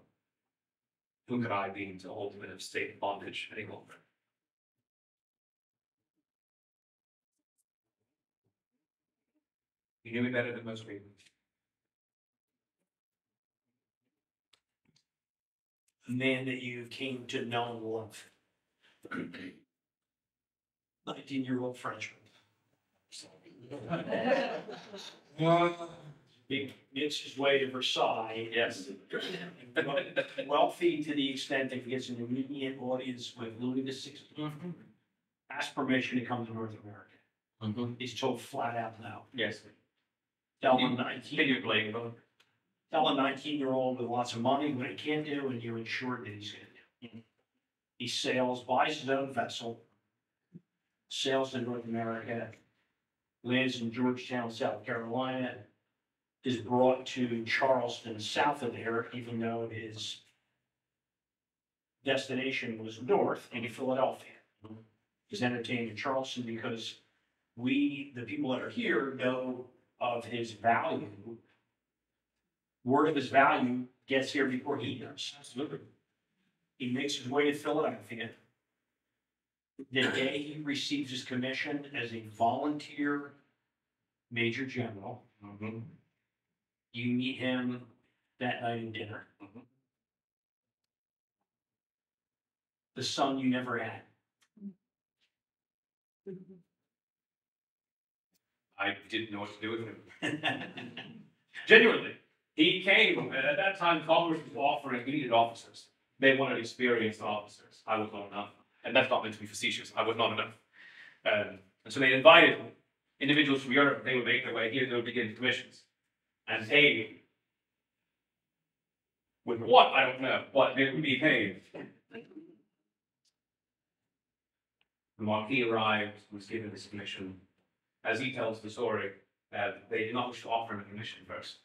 Who could I be to hold him in a state of bondage any longer? He knew me better than most people. A man that you came to know and love. 19-year-old Frenchman. He makes his way to Versailles. Yes. Wealthy to the extent that he gets an immediate audience with Louis XVI. Ask permission to come to North America. He's told flat out no. Yes. Tell You- him Can you blame him? tell a 19-year-old with lots of money what he can't do, and you're ensured that he's gonna do. He sails, buys his own vessel, sails to North America, lands in Georgetown, South Carolina, is brought to Charleston, south of there, even though his destination was north in Philadelphia. He's entertained in Charleston because we, the people that are here, know of his value. Word of his value gets here before he does. Absolutely. He makes his way to Philadelphia. The day he receives his commission as a volunteer major general, you meet him that night at dinner. The son you never had. I didn't know what to do with him. Genuinely. He came, at that time, Congress was offering needed officers. They wanted experienced officers. I was not enough. And that's not meant to be facetious. I was not enough. And so they invited individuals from Europe. They would make their way here. They would begin commissions and paid. With what? I don't know. But they would be paid. The Marquis arrived, was given this commission. As he tells the story, they did not wish to offer him a commission first.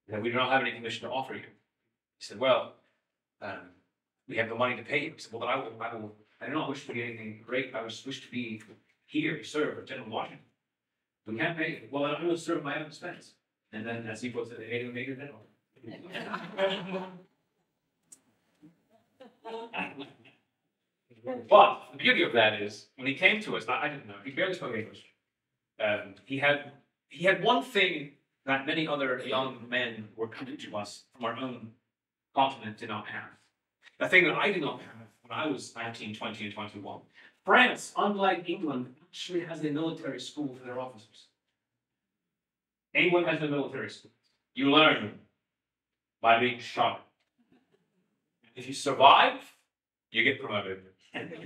He said, "We do not have any commission to offer you." He said, "Well, we have the money to pay you." He said, "Well, then I do not wish to be anything great. I just wish to be here to serve for General Washington. We can't pay you." "Well, then I will serve at my own expense." And then, as he puts it, they made him major general. But the beauty of that is, when he came to us, I didn't know, he barely spoke English. He had one thing that many other young men were coming to us from our own continent did not have. The thing that I did not have when I was 19, 20, and 21. France, unlike England, actually has a military school for their officers. England has no military school. You learn by being shot. If you survive, you get promoted. And if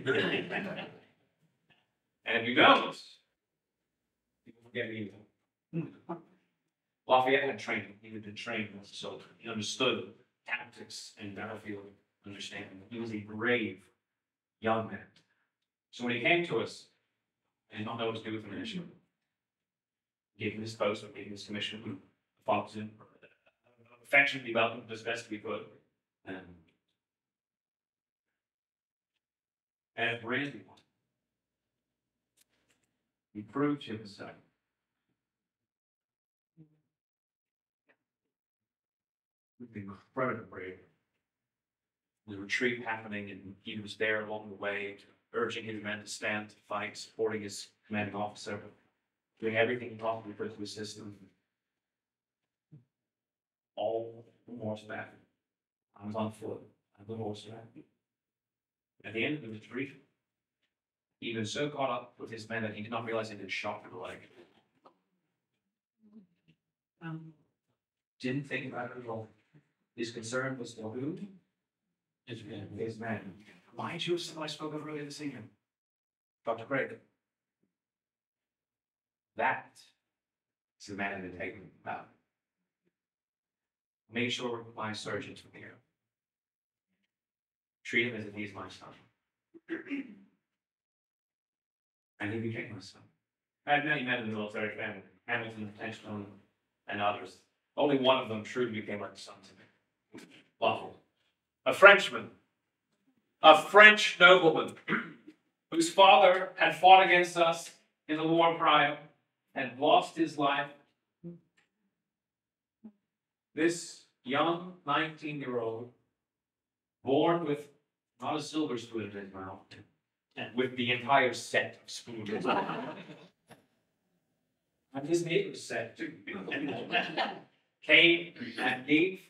you don't, people forget you. Lafayette had training. He had been trained as a soldier. He understood tactics and battlefield understanding. He was a brave young man. So when he came to us, I did not know what to do with him initially. Gave him his post, gave him his commission, followed him, affectionately welcomed him as best we could. And at Brandywine, he proved himself. With incredible bravery. The retreat happening, and he was there along the way, urging his men to stand, to fight, supporting his commanding officer, doing everything possible for his system. All on horseback. I was on foot. I was on horseback. At the end of the retreat, he was so caught up with his men that he did not realize he'd been shot in the leg. Didn't think about it at all. His concern was for who? His men. His men. Mind you, someone I spoke of earlier this evening. Dr. Craig. That is the man that taken out. Made sure my surgeons were here. Treat him as if he's my son. And he became my son. I had many men in the military family, Hamilton, Tenchton, and others. Only one of them truly became like a son to me. Lovell. A Frenchman. A French nobleman whose father had fought against us in the war prior and lost his life. This young 19-year-old, born with not a silver spoon in his mouth, and with the entire set of spoons. And his neighbor's set too. Came and gave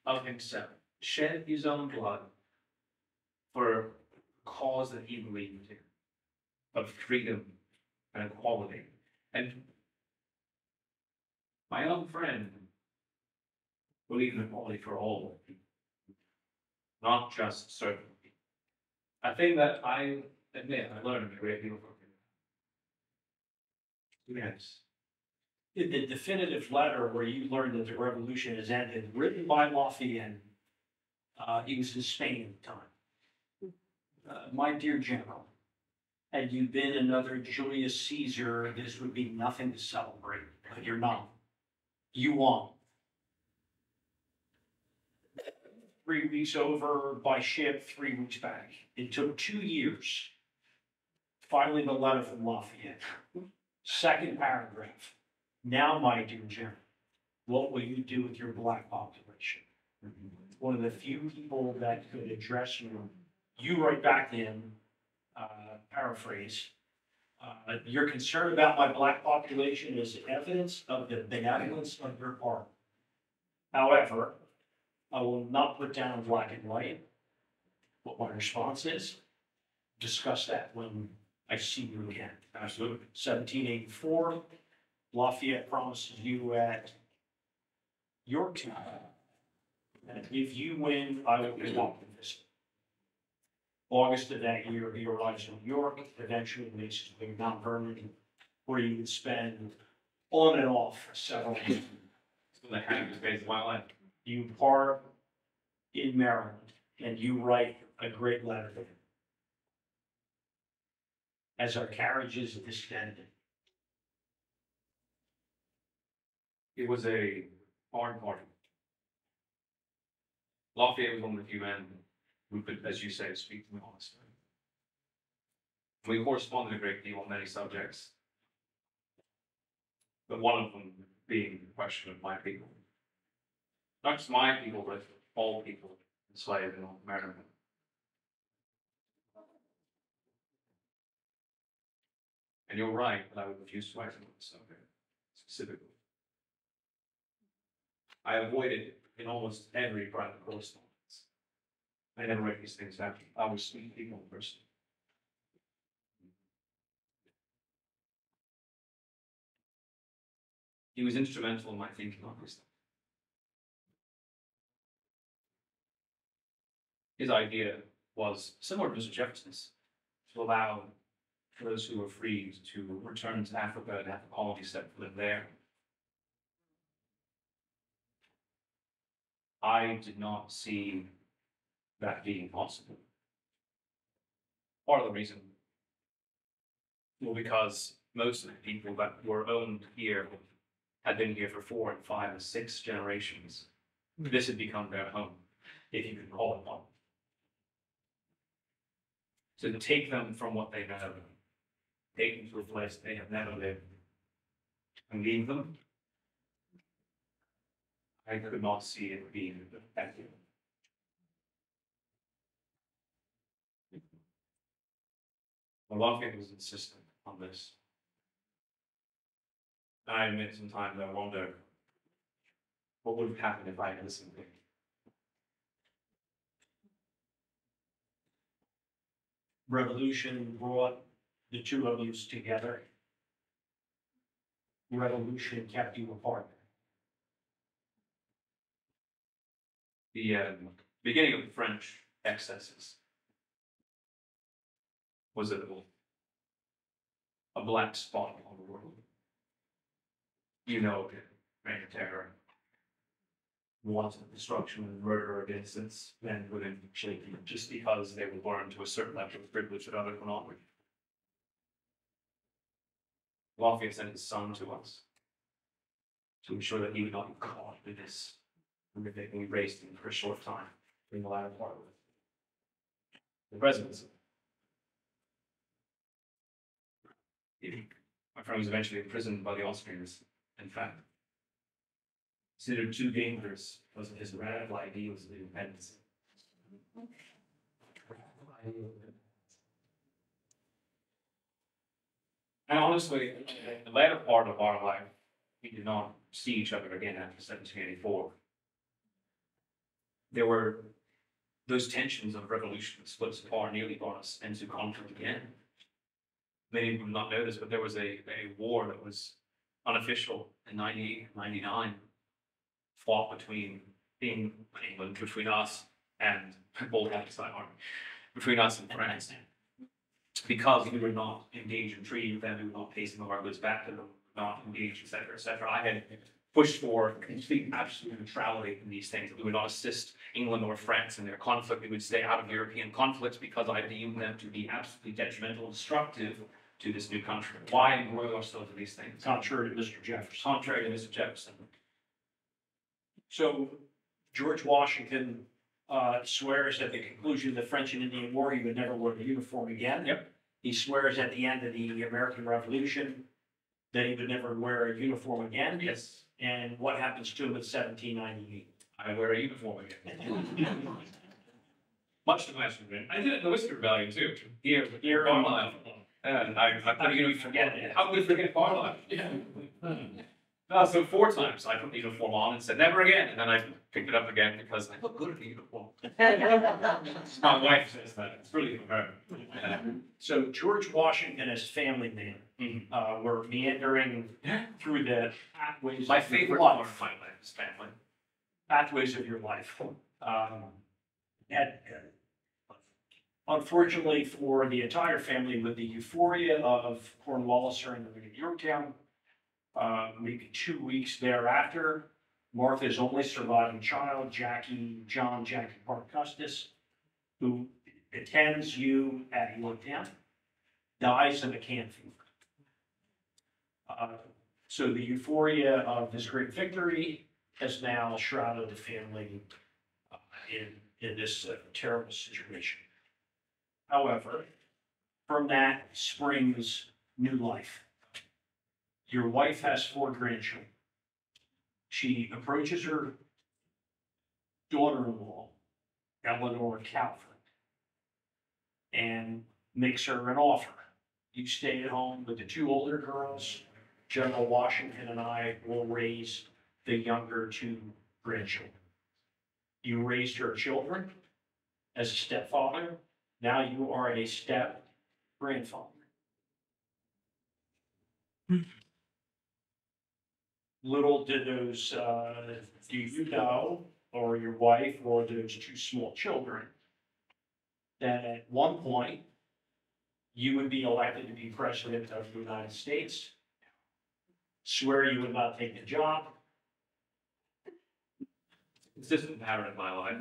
of himself, shed his own blood for a cause that he believed in, of freedom and equality. And my young friend believed in equality for all people, not just certain people. A thing that I admit I learned a great deal from him. Yes. In the definitive letter where you learned that the revolution has ended, written by Lafayette, he was in Spain at the time. My dear General, had you been another Julius Caesar, this would be nothing to celebrate, but you're not. You won. 3 weeks over by ship, 3 weeks back. It took 2 years. Finally, the letter from Lafayette. Second paragraph. Now, my dear General, what will you do with your black population? One of the few people that could address you. You write back to him, paraphrase, your concern about my black population is evidence of the benevolence of your part. However, I will not put down black and white. What my response is, discuss that when I see you again. Absolutely. 1784, Lafayette promises you at Yorktown. And if you win, I will be welcome to visit. August of that year, he arrives in New York, eventually makes his way to Mount Vernon, where he would spend on and off several months. So the happiest days of my life. You part in Maryland, and you write a great letter to him. As our carriage is distended. It was a hard party. Lafayette was one of the few men who could, as you say, speak to me honestly. We corresponded a great deal on many subjects, but one of them being the question of my people. Not just my people, but all people enslaved in North America. And you're right that I would refuse to write on the subject specifically. I avoid it in almost every private correspondence. I never write these things down. I was speaking people in person. He was instrumental in my thinking on this. His idea was similar to Mr. Jefferson's, to allow those who were freed to return to Africa and have a colony set for them there. I did not see that being possible. Part of the reason, well, because most of the people that were owned here had been here for 4 and 5 and 6 generations. This had become their home, if you could call it one. So to take them from what they know, take them to a place they have never lived, and leave them, I could not see it being effective. A lot of people was insistent on this. And I admit sometimes I wonder what would have happened if I had listened to him. Revolution brought the two of you together. Revolution kept you apart. The beginning of the French excesses was a black spot on the world. You know, reign of terror, wanton destruction and murder of innocents, men, women, children, just because they were born to a certain level of privilege that others were not with. Lafayette sent his son to us to ensure that he would not be caught with this horrific, and we raised him for a short time during the latter part of the presidency. My friend was eventually imprisoned by the Austrians, in fact. Considered too dangerous because of his radical ideals of independence. And honestly, in the latter part of our life, we did not see each other again after 1784. There were those tensions of revolution that split us apart, nearly brought us into conflict again. Many people do not know this, but there was a war that was unofficial in 98-99, fought between England, between us and between us and France. Because we were not engaged in treaty with them, we were not paying some of our goods back to them, not engaged, etc., etc. I had pushed for complete, absolute neutrality in these things. We would not assist England or France in their conflict. We would stay out of European conflicts because I deemed them to be absolutely detrimental and destructive to this new country. Why embroil ourselves in these things? Contrary to Mr. Jefferson. Contrary to Mr. Jefferson. So George Washington swears at the conclusion of the French and Indian War he would never wear a uniform again. Yep. He swears at the end of the American Revolution that he would never wear a uniform again. Yes. And what happens to him in 1798? I wear a uniform again. Much to my chagrin. I did it in the Whiskey Rebellion too. Here on Carlisle. And I put a uniform forget it? How could we forget Carlisle? Yeah. No, so 4 times I put the uniform on and said, never again. And then I picked it up again because I look good in the uniform. My wife says that. It's really from her. So George Washington and his family man were meandering through the pathways My of your favorite part life. of my life is family. Pathways of your life. And unfortunately for the entire family, with the euphoria of Cornwallis and living in Yorktown, maybe 2 weeks thereafter, Martha's only surviving child, Jackie Park Custis, who attends you at Yorktown, dies of a can fever. So the euphoria of this great victory has now shrouded the family in this terrible situation. However, from that springs new life. Your wife has 4 grandchildren. She approaches her daughter-in-law, Eleanor Calvert, and makes her an offer. You stay at home with the 2 older girls. General Washington and I will raise the younger 2 grandchildren. You raised your children as a stepfather. Now you are a step grandfather. Little did those, do you know, or your wife, or those two small children, that at one point, you would be elected to be president of the United States, swear you would not take the job. Consistent pattern in my life.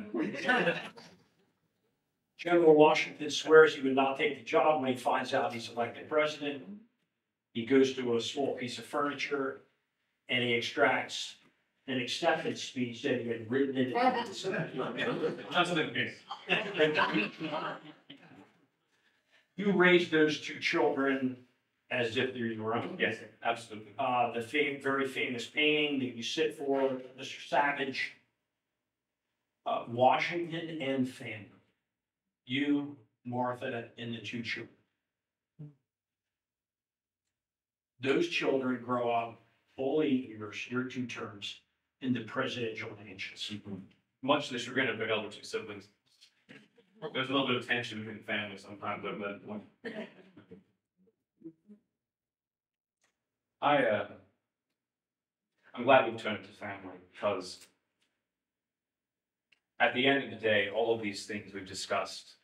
General Washington swears he would not take the job. When he finds out he's elected president, he goes to a small piece of furniture and he extracts an acceptance speech that he had written in. That's the case. You raised those two children as if they're your own. Yes, absolutely. The very famous painting that you sit for, Mr. Savage, Washington and family. You, Martha, and the two children. Those children grow up full 8 years, your 2 terms, in the presidential mansions. Much to the chagrin of their elder 2 siblings. There's a little bit of tension between the families sometimes over that point. I'm glad we turned to family because at the end of the day, all of these things we've discussed,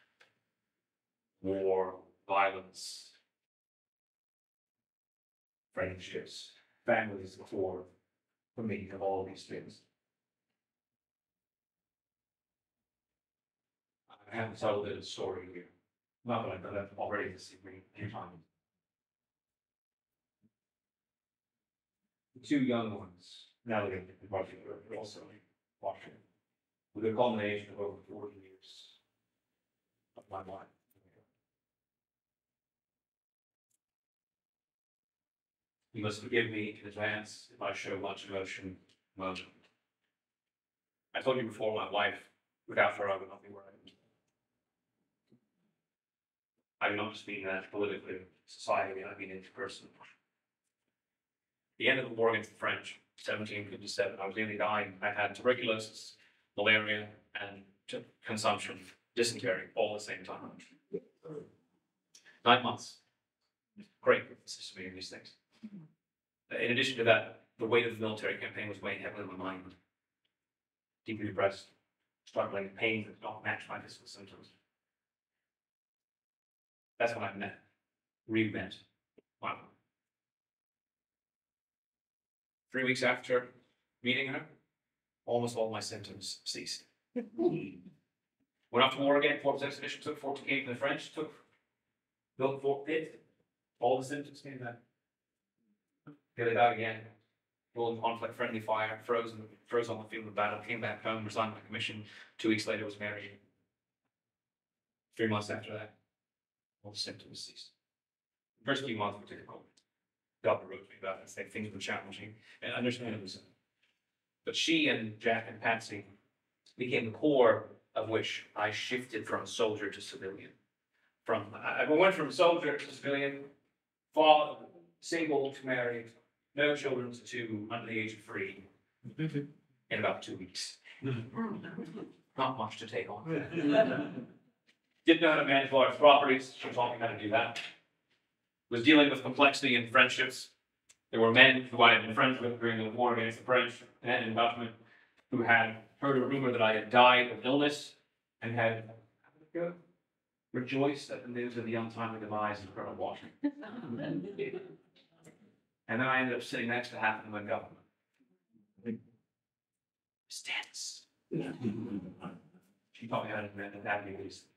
war, violence, friendships, family is the core for me of all of these things. I have to tell a bit of a story here. Not that I've done that already this evening, anytime. The 2 young ones, now they're in Washington, but also in Washington, with a culmination of over 40 years of my life. You must forgive me in advance if I show much emotion. I told you before, my wife, without her, I would not be where I am. I do not just mean that politically, society, I mean interpersonally. The end of the war against the French, 1757, I was nearly dying. I had tuberculosis, malaria, and consumption, dysentery, all at the same time. 9 months. Great system in these things. In addition to that, the weight of the military campaign was weighing heavily on my mind. Deeply depressed, struggling, pain that did not match my physical symptoms. That's when I re-met my wife. 3 weeks after meeting her, almost all my symptoms ceased. Went off to war again, Forbes expedition took Fort Duquesne from the French, built Fort Pitt, all the symptoms came back. Get it out again, full conflict, friendly fire, froze on the field of battle, came back home, resigned my commission, 2 weeks later was married. 3 months after that, all the symptoms ceased. The first few months were difficult. Doctor wrote to me about it and said things were challenging, and understandably so. But she and Jack and Patsy became the core of which I shifted from soldier to civilian. I went from soldier to civilian, father, single to married, no children to under the age of 3 in about 2 weeks. Not much to take on. Didn't know how to manage large properties. She taught me how to do that. Was dealing with complexity in friendships. There were men who I had been friends with during the war against the French and in Dutchmen who had heard a rumor that I had died of illness and had rejoiced at the news of the untimely demise of Colonel Washington. And then I ended up sitting next to half of the government. It's tense. She taught me how to navigate these things.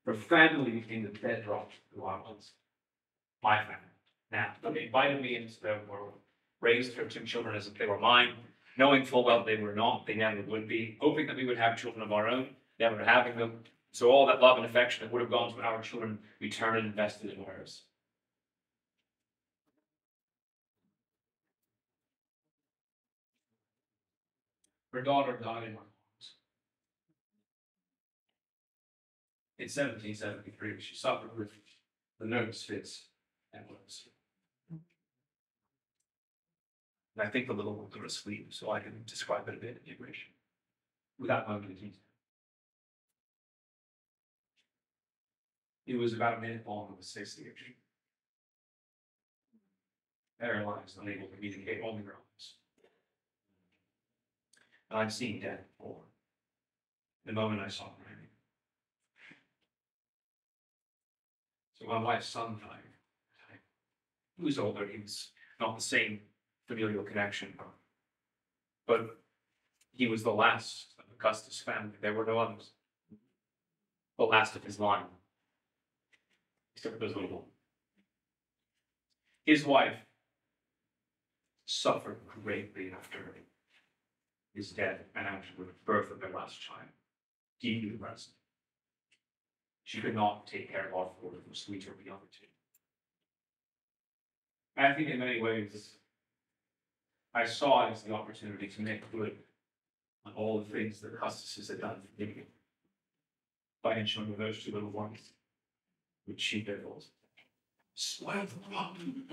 Her family became the bedrock of who I was. My family. Now, they invited me into their world, raised her 2 children as if they were mine, knowing full well they were not, they never would be, hoping that we would have children of our own, never having them. So all that love and affection that would have gone to our children, we turned and invested in hers. Her daughter died in my arms. In 1773, she suffered with the nervous fits and was. And I think the little ones are asleep, so I can describe it a bit if you wish, without going into detail. It was about a minute long, it was 6-ish. Paralyzed, unable to communicate, only groans. And I'd seen death before. The moment I saw him. So my wife's son died. He was older, he was not the same familial connection. But he was the last of Augustus' family. There were no others. The last of his line. Except for those little ones. His wife suffered greatly after his death and after the birth of their last child. Deeply depressed. She could not take care of all four of them, sweeter the other two. And I think in many ways, I saw it as the opportunity to make good on all the things that Augustus had done for me by ensuring those two little ones, which she did also. Spoiled them.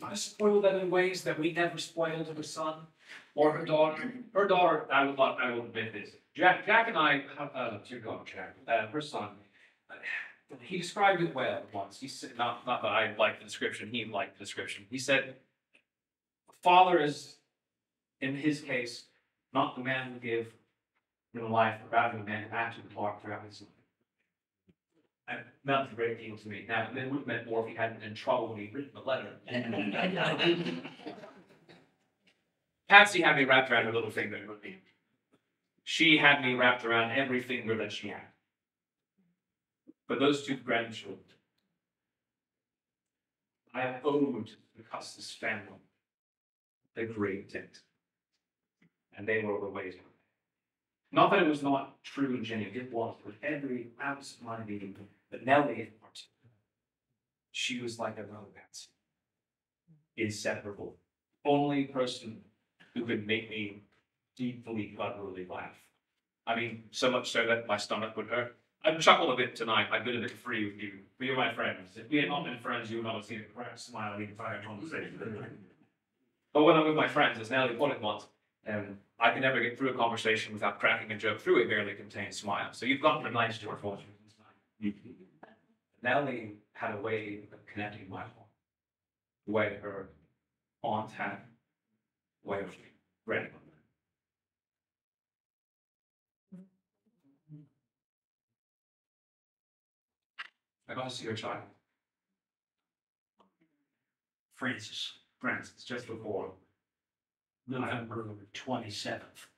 I spoiled them in ways that we never spoiled her son or her daughter. Her daughter, I will admit this. Jack and I, dear God, Jack, her son, he described it well once. He said, not that I liked the description, he liked the description. He said, father is, in his case, not the man who gave him life, but rather the man who acted the part throughout his life. And it meant a great deal to me. Now, it would have meant more if he hadn't been in trouble when he'd written the letter. Patsy had me wrapped around her little finger. She had me wrapped around every finger that she had. But those two grandchildren, I owed the Custis family a great debt. And they were the ways. Not that it was not true and genuine, it was, with every ounce of my being, but Nellie in particular, she was like a mother Patsy. Inseparable. Only person who could make me deeply, utterly laugh. I mean, so much so that my stomach would hurt. I've chuckled a bit tonight. I've been a bit free with you. We are my friends. If we had not been friends, you would not have seen a crack smile the entire conversation. But when I'm with my friends, as Nellie put it once, I can never get through a conversation without cracking a joke through a barely contained smile. So you've gotten a nice George Washington smile. Nellie had a way of connecting my heart. The way her aunt had, the way of grandmother. I got to see her child. Francis, Just before. November 27th,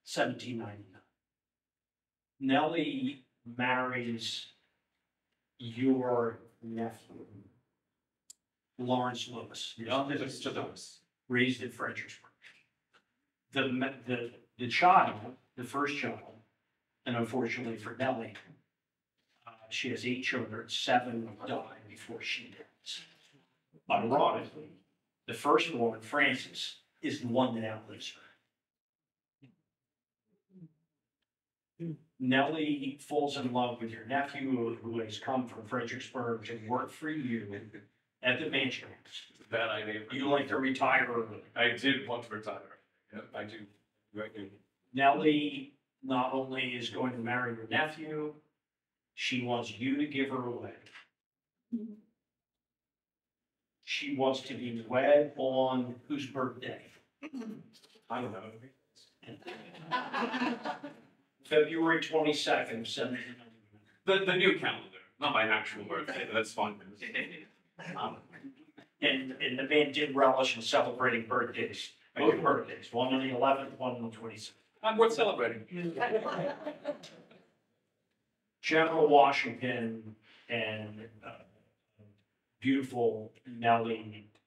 1799. Nellie marries your nephew, Lawrence Lewis. Raised in Fredericksburg. The child, the first child, and unfortunately for Nellie, she has 8 children, 7 died before she dies. Ironically, the first woman, Frances, is the one that outlives her. Nellie falls in love with your nephew, who has come from Fredericksburg to work for you at the mansion house. Bad idea. You like to retire early. I did want to retire. Yep, I do. Nellie not only is going to marry your nephew, she wants you to give her away. She wants to be wed on whose birthday? I don't know. February 22nd, 1799. The new calendar, not my actual birthday, but that's fine. And the man did relish in celebrating birthdays. Both birthdays, one on the 11th, one on the 26th. I'm worth celebrating. General Washington and beautiful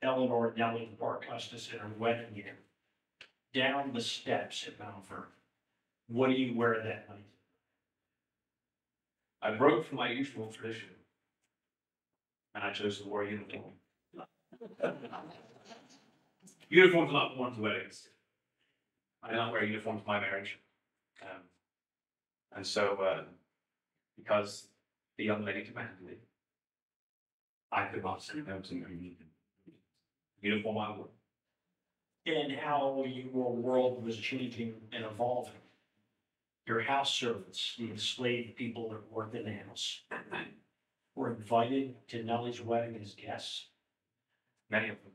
Eleanor Nellie Park Custis in her wedding year. Down the steps at Mount Vernon. What do you wear that night? I broke from my usual tradition. And I chose to wear a uniform. Uniforms are not worn to weddings. I did not wear a uniform to my marriage. And so, because the young lady demanded it, I could not say no to her uniform I wore. and how your world was changing and evolving. Your house servants, the enslaved people that worked in the house, were invited to Nellie's wedding as guests Many of them.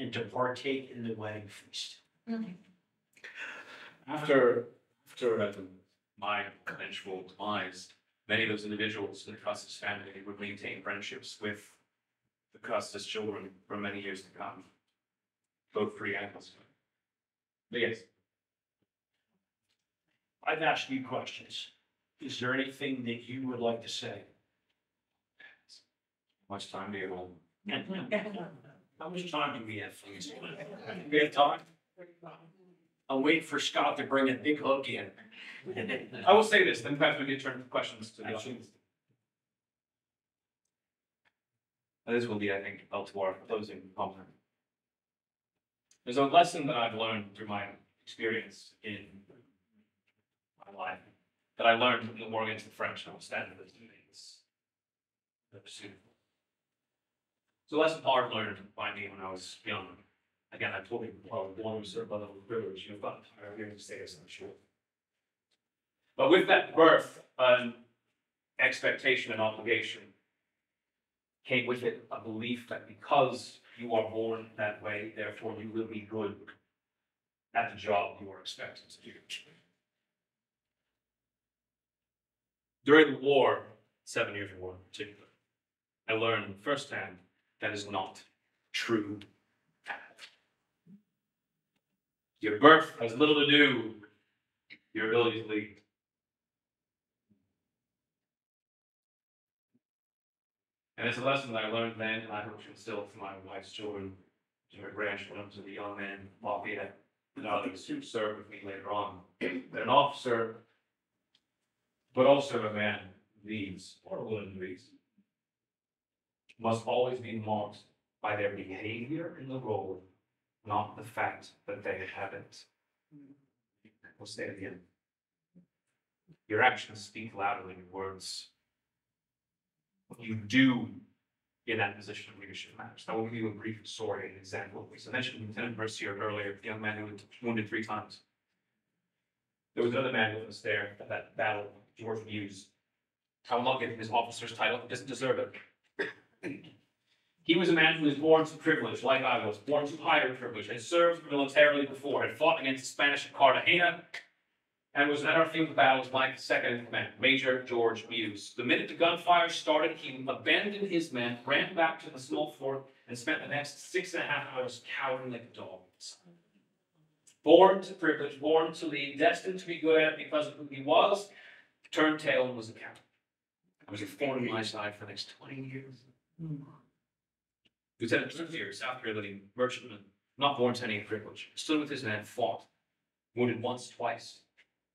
and to partake in the wedding feast. After my eventual demise, many of those individuals in the Custis family would maintain friendships with the Custis children for many years to come, both free and hostile. But yes, I've asked you questions. Is there anything that you would like to say? much time do you hold? How much time do we have? We have time? I'm waiting for Scott to bring a big hook in. I will say this, then perhaps we can turn to questions to the audience. This will be, I think, up to our closing comment. There's a lesson that I've learned through my experience in my life that I learned from the war against the French. I will stand with things. So a lesson hard learned by me when I was young. Again, I told you, well, one was certain level of privilege. You've got I'm here to say this, I'm sure. But with that birth, an expectation and obligation came with it a belief that because you are born that way, therefore you will be good at the job you are expected to do. During the war, 7 years war in particular, I learned firsthand that is not true. Your birth has little to do with your ability to lead. And it's a lesson that I learned then, and I hope to instill to my wife's children, to her grandchildren, to the young men, Lafayette, and others who serve with me later on. That an officer, but also a man who leads or a woman who leads, must always be marked by their behavior in the role, not the fact that they have it. We'll say it again. Your actions speak louder than your words. What you do in that position of leadership matters. I will give you a brief story, an example of this. I mentioned Lieutenant Mercier earlier, the young man who was wounded 3 times. There was another man with us there at that battle, George Hughes. I will not give him his officer's title, he doesn't deserve it. He was a man who was born to privilege, like I was, born to higher privilege, had served militarily before, had fought against the Spanish at Cartagena, and was at our field of battle as my second in command, Major George Hughes. The minute the gunfire started, he abandoned his men, ran back to the small fort, and spent the next 6.5 hours cowering like a dog. Born to privilege, born to lead, destined to be good at it because of who he was, turned tail and was a coward. I was a thorn in my side for the next 20 years. Lieutenant Mercier, South Carolina merchantman, not born to any privilege, stood with his men, fought, wounded once, twice,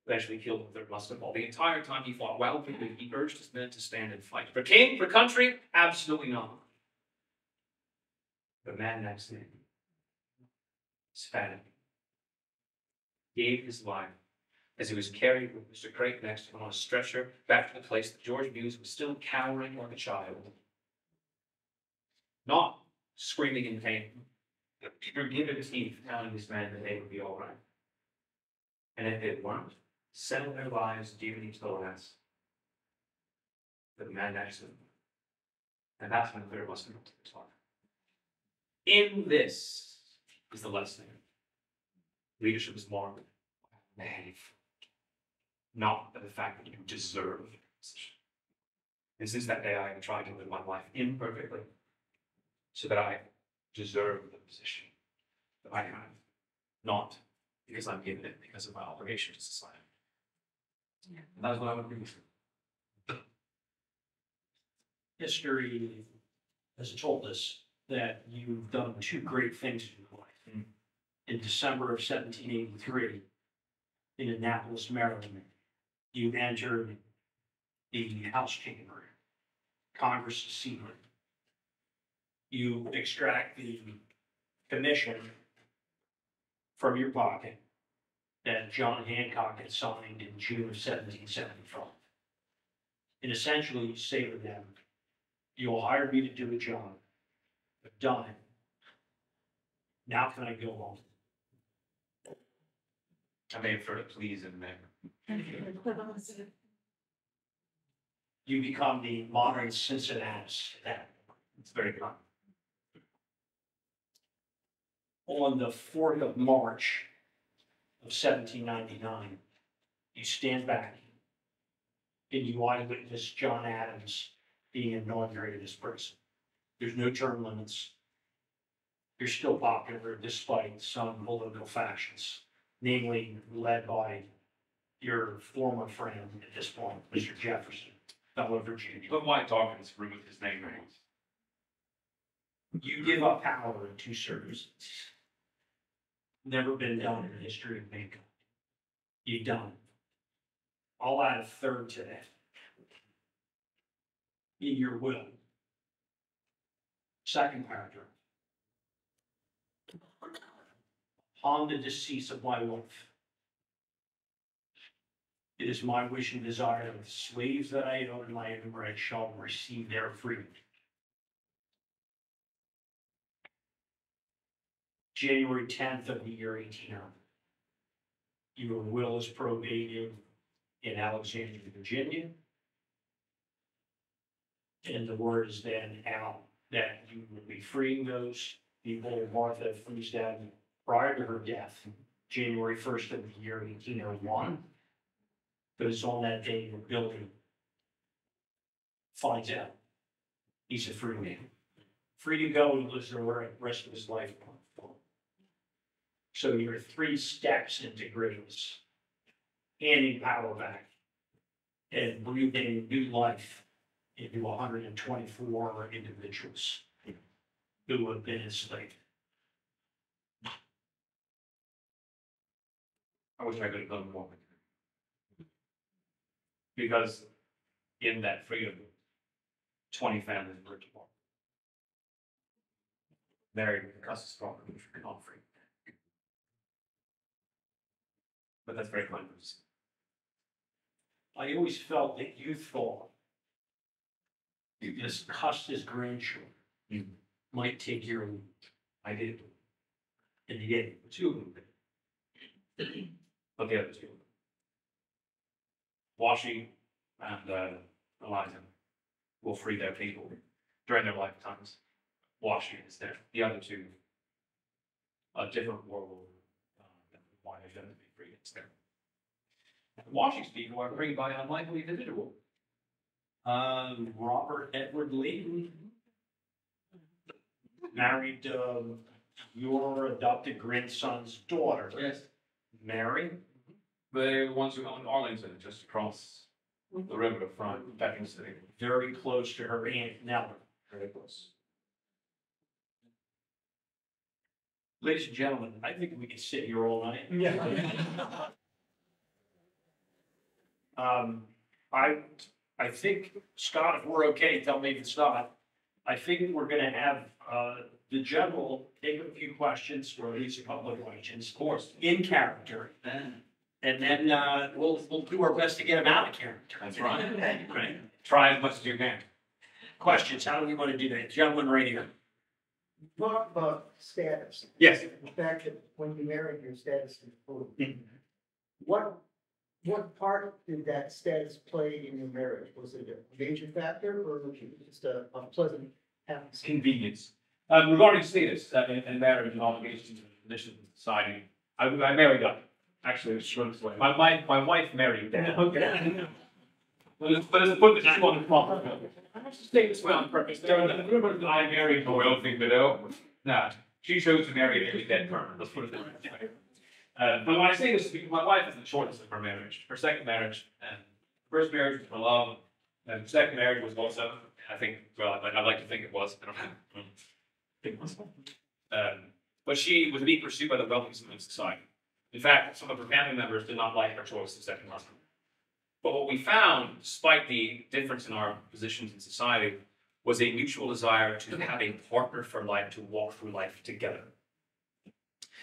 eventually killed with their musket ball. The entire time he fought, while he urged his men to stand and fight. For king, for country, absolutely not. The man next to him, Hispanic, gave his life as he was carried with Mr. Craig next to him on a stretcher back to the place that George Hughes was still cowering like a child. Not screaming in pain, but forgiving teeth telling his men that they would be all right. And if they weren't, settle their lives dearly to the last. But the man next to them. And that's when the third must come to the talk. In this is the lesson. Leadership is marked by behave, not by the fact that you deserve the position. And since that day, I have tried to live my life imperfectly, so that I deserve the position that I have, not because I'm given it because of my obligation to society. And that is what I would agree with. History has told us that you've done 2 great things in your life. In December of 1783, in Annapolis, Maryland, you entered the House chamber, Congress secret. You extract the commission from your pocket that John Hancock had signed in June of 1775. And essentially you say to them, you'll hire me to do a job. I've done it. Now can I go home? I may have thrown a please in there. You become the modern Cincinnatus. It's very common. On the 4th of March of 1799, you stand back and you eyewitness John Adams being inaugurated as president. There's no term limits. You're still popular despite some political factions, namely led by your former friend at this point, Mr. Jefferson, fellow Virginia. But why talk in this room with his name rings? You give up power in 2 circumstances. Never been done in the history of mankind. You've done it. I'll add a third to that. In your will. Second paragraph. Upon the decease of my wife, it is my wish and desire that the slaves that I own in my own right shall receive their freedom. January 10th of the year 1800. Your will is probated in Alexandria, Virginia. And the word is then out that you will be freeing those people. Martha Freesden, prior to her death, January 1st of the year 1801. But it's on that day where Billy finds out he's a free man. Free to go and live the rest of his life. So you're 3 steps into greatness, handing power back and breathing new life into 124 individuals who have been enslaved. I wish I could have done more. Because in that freedom, 20 families were born. Married Custis Parker, which we can all free. But that's very kind of us. I always felt that you thought this Custis grandchildren might take your lead. I did. And you did. 2 of them did. But the other 2. Washington and Eliza will free their people during their lifetimes. Washington is there. The other 2, a different world why they're going to be free. It's there. Washington's people are freed by an unlikely individual. Robert Edward Lee married your adopted grandson's daughter. Yes. Mary. They're the ones who own Arlington, just across the river from Peckham City. Very close to her Aunt Nella. Very close. Ladies and gentlemen, I think we could sit here all night. I think, Scott, if we're okay, tell me if it's not. I think we're gonna have, the general take a few questions, or at least a couple of questions. Of course. In character. And then, we'll do our best to get them out of character. That's right. Right. Try as much as you can. Questions, how do we want to do that? Gentleman right here. Talk about status. Yes. The fact that when you married, your status improved. What part did that status play in your marriage? Was it a major factor or was it just a pleasant happenstance? Convenience. Regarding status and marriage and obligations and conditions in society, I married up. Actually, it's this way. My wife married down. Okay. But let's put this on the front. I have to say this way on purpose. I married a wealthy widow. Nah, she chose to marry a dead person. Let's put it that way. But when I say this, is because my wife is the shortest of her marriage. Her second marriage, and first marriage was for love, and the second marriage was also, I think, well, I'd like to think it was. I don't know. Think it was. But she was being pursued by the wealthiest in society. In fact, some of her family members did not like her choice of second husband. But what we found, despite the difference in our positions in society, was a mutual desire to have a partner for life, to walk through life together.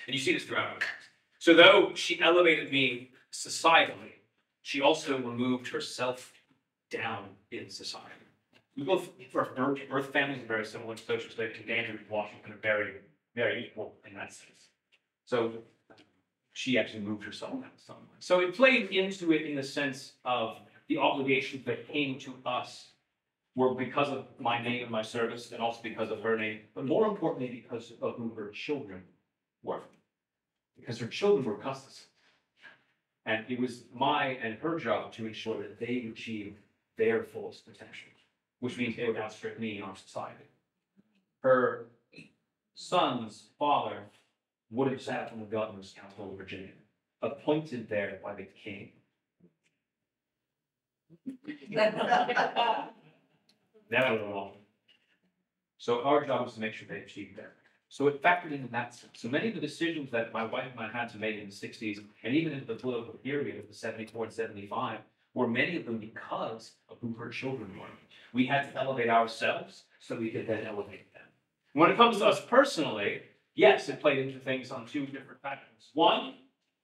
And you see this throughout our lives. So though she elevated me societally, she also removed herself down in society. We both, for birth families are very similar, social status and Andrew and Washington are very, very equal in that sense. So she actually moved herself out somewhere. So it played into it in the sense of the obligations that came to us were because of my name and my service, and also because of her name, but more importantly, because of who her children were. Because her children were custodians. And it was my and her job to ensure that they achieved their fullest potential, which means they would outstrip me in our society. Her son's father would have sat on the governor's council of Virginia, appointed there by the king. Never wrong. So our job was to make sure they achieved that. So it factored into that sense. So many of the decisions that my wife and I had to make in the 60s, and even into the political period of the 74 and 75, were many of them because of who her children were. We had to elevate ourselves so we could then elevate them. When it comes to us personally, yes, it played into things on two different patterns. One,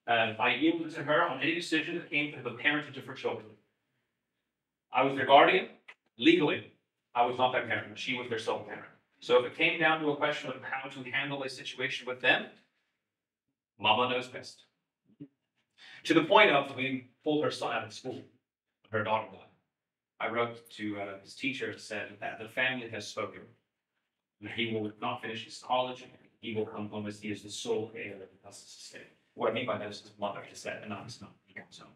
I yielded to her on any decision that came to the parentage of her children. I was their guardian. Legally, I was not their parent. She was their sole parent. So if it came down to a question of how to handle a situation with them, Mama knows best. To the point of we pulled her son out of school. Her daughter died. I wrote to his teacher and said that the family has spoken. He will not finish his college. He will come home as he is the sole heir of the Augustus estate. What I mean by that is his mother has said, and not his son. He comes home.